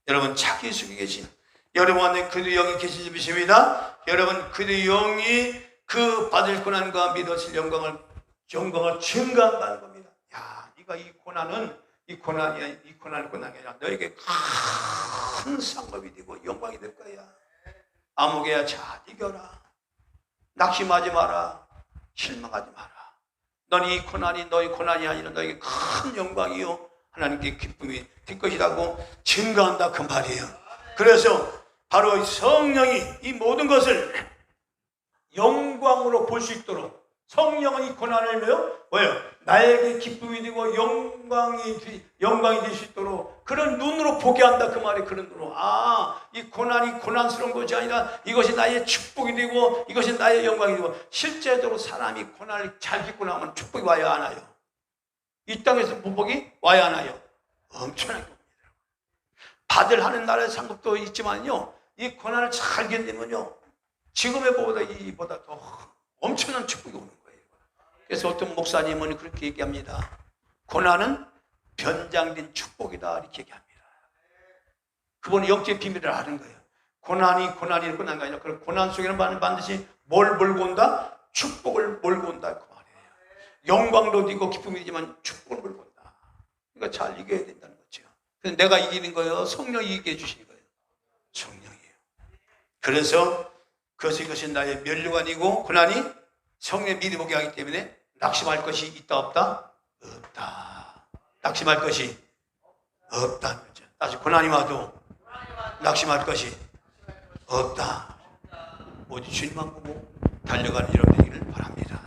여러분 자기 속에 계신 여러분 안에 그의 영이 계시지 믿습니다. 여러분 그의 영이 그 받을 고난과 믿으실 영광을 증가한다는 겁니다. 야, 네가 이 고난이 아니라 너에게 큰 상급이 되고 영광이 될 거야. 아무개야 잘 이겨라. 낙심하지 마라. 실망하지 마라. 넌 이 고난이 너의 고난이 아니라 너에게 큰 영광이요 하나님께 기쁨이 될 것이라고 증가한다 그 말이에요. 그래서 바로 성령이 이 모든 것을 영광으로 볼 수 있도록 성령은 이 고난을 뭐요? 나에게 기쁨이 되고 영광이 될 수 있도록 그런 눈으로 보게 한다 그 말이에요. 그런 눈으로 이 고난이 고난스러운 것이 아니라 이것이 나의 축복이 되고 이것이 나의 영광이 되고 실제적으로 사람이 고난을 잘 겪고 나면 축복이 와야 하나요? 이 땅에서 복이 와야 하나요? 엄청난 겁니다. 받을 하는 나라의 상급도 있지만요 이 고난을 잘 견디면요 지금의 이보다 더 엄청난 축복이 오는 거예요. 그래서 어떤 목사님은 그렇게 얘기합니다. 고난은 변장된 축복이다 이렇게 얘기합니다. 그분은 영적인 비밀을 아는 거예요. 고난이 끝난 게 아니라 그 고난 속에는 반드시 뭘 몰고 온다? 축복을 몰고 온다 그 말이에요. 영광도 되고 기쁨이 되지만 축복을 몰고 온다. 그러니까 잘 이겨야 된다는 거죠. 그래서 내가 이기는 거예요? 성령이 이기게 해주시는 거예요? 성령이에요. 그래서 그것이 나의 면류관이고 고난이 성령의 미리 보게 하기 때문에 낙심할 것이 있다 없다? 없다. 낙심할 것이 없다는 거죠. 다시 고난이 와도 낙심할 것이 없다. 오직 주님만 보고 달려가는 여러분 되기를 바랍니다.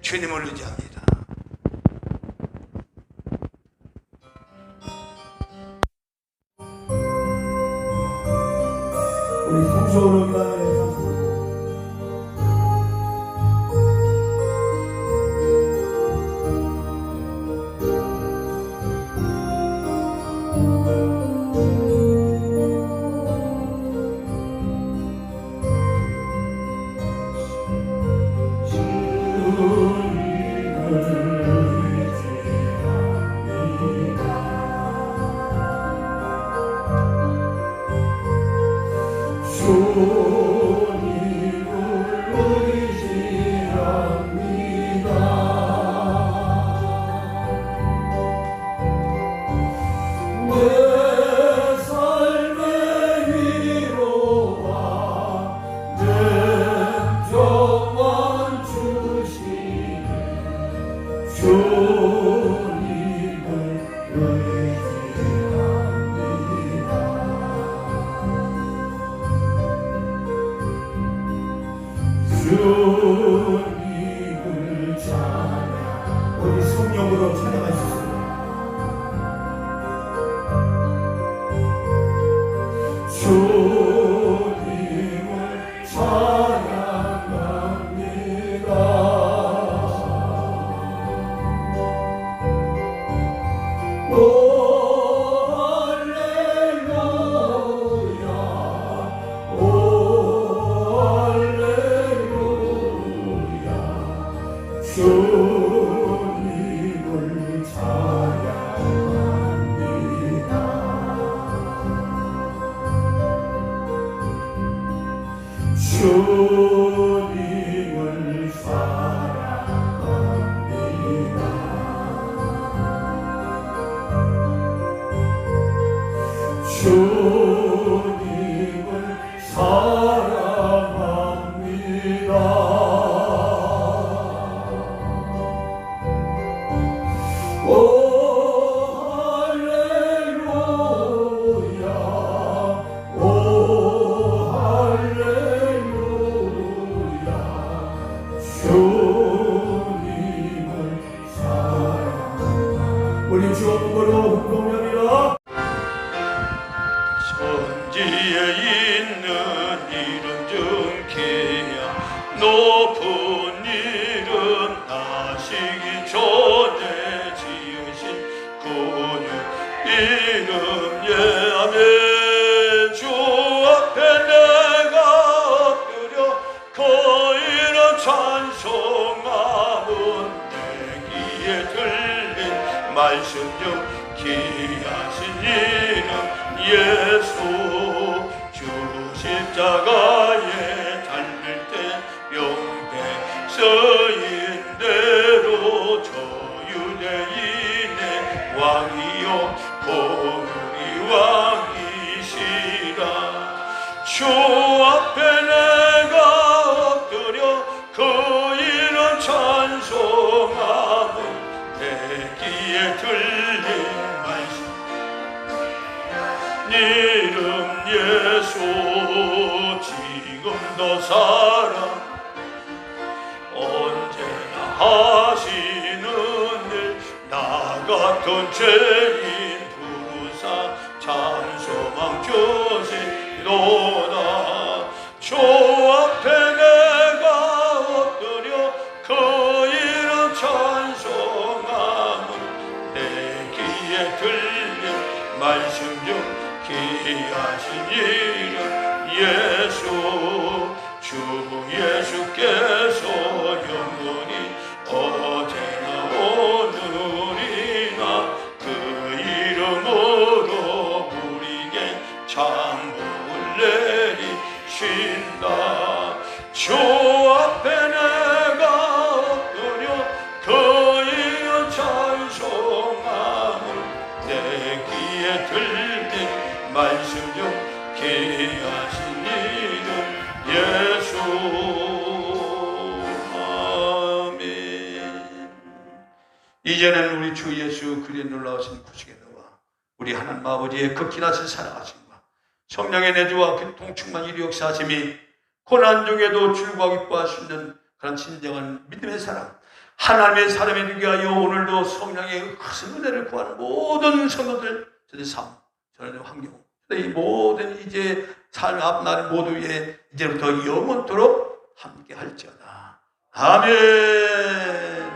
주님을 의지합니다. 우리 성소로 기도하며 성령으로 찬양할 수 있습니다. 주님을 찬양합니다. 오 할렐루야, 오 할렐루야, 주님을 찬양합니다. 주님을 사랑합니다. 주님을 사랑합니다. 오 할렐루야, 오 할렐루야, 주님을 사랑합니다. 우리 주 앞으로 공연이라. 천지에 있는 이름 중 기야 높은 이름 나시기 전에 지으신 구주 이름 예아멘. 주 앞에 내가 엎드려 그 이름 찬송함은 내 귀에 들린 말씀 중 귀하신 이름 예수. 주 십자가에 달릴 때 명패 쓰인 대로 저 유대인의 왕이요 공의 왕이시라. 주 앞에 내가 엎드려 그 이름 찬송함은 내 귀에 들린 말씀 이름 예수. 지금도 살아 언제나 하시는 일 나 같은 죄인 부르사 찬송함 주시로다. 주 앞에 내가 엎드려 그 이름 찬송함은 내 귀에 들린 말씀 중 귀하신 이름 예수. 주 예수께서 영원히 어제나 오늘이나 그 이름으로 우리에게 참복을 내리신다. 주 앞에 내가 엎드려 그 이름 찬송함은 내 귀에 들린 말씀 중 귀하신 이름 예수. 아멘. 이제는 우리 주 예수 그리스도의 놀라우신 구속의 너와 우리 하나님 아버지의 극히 낮은 사랑하심과 성령의 내주와 교통충만 이리 역사하심이 고난 중에도 즐거워 기뻐할 수 있는 그런 진정한 믿음의 사랑, 하나님의 사람이 되게 하여 오늘도 성령의 큰 은혜를 구하는 모든 성도들 저의 삶, 저의 환경, 이 모든 이제 삶 앞날 모두에 이제부터 영원토록 함께 할지어다. 아멘.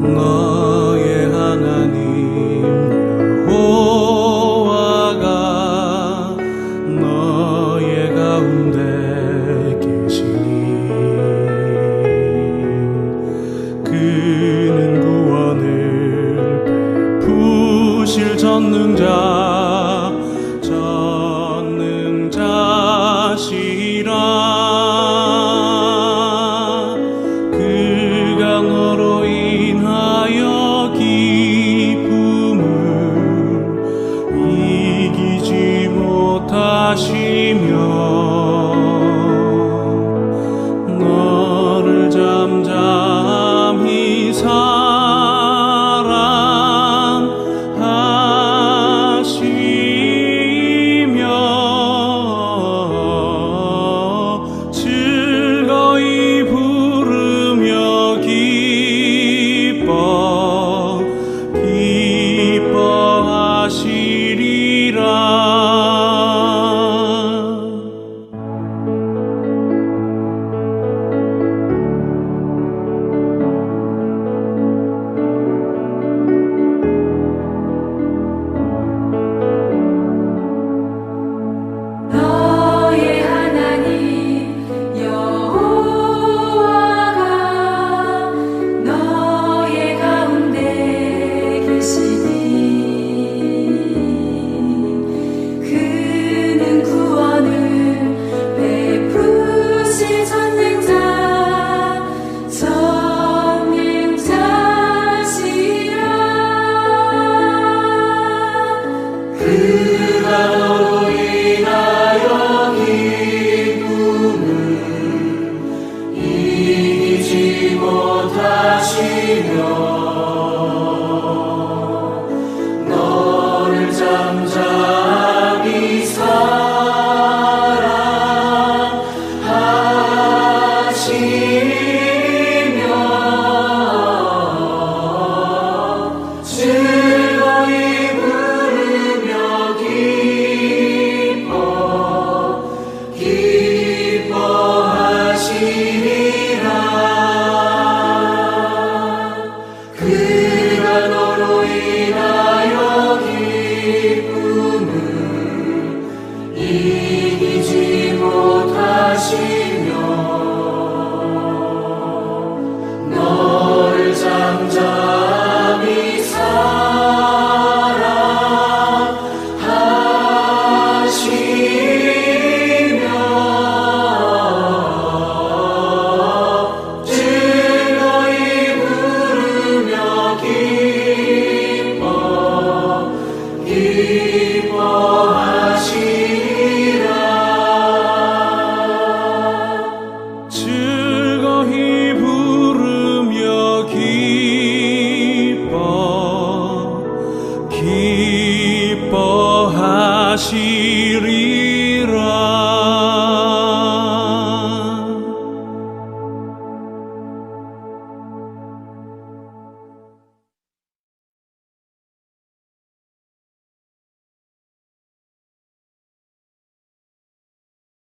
너의 하나님 여호와가 너의 가운데 계시니 그는 구원을 베푸실 전능자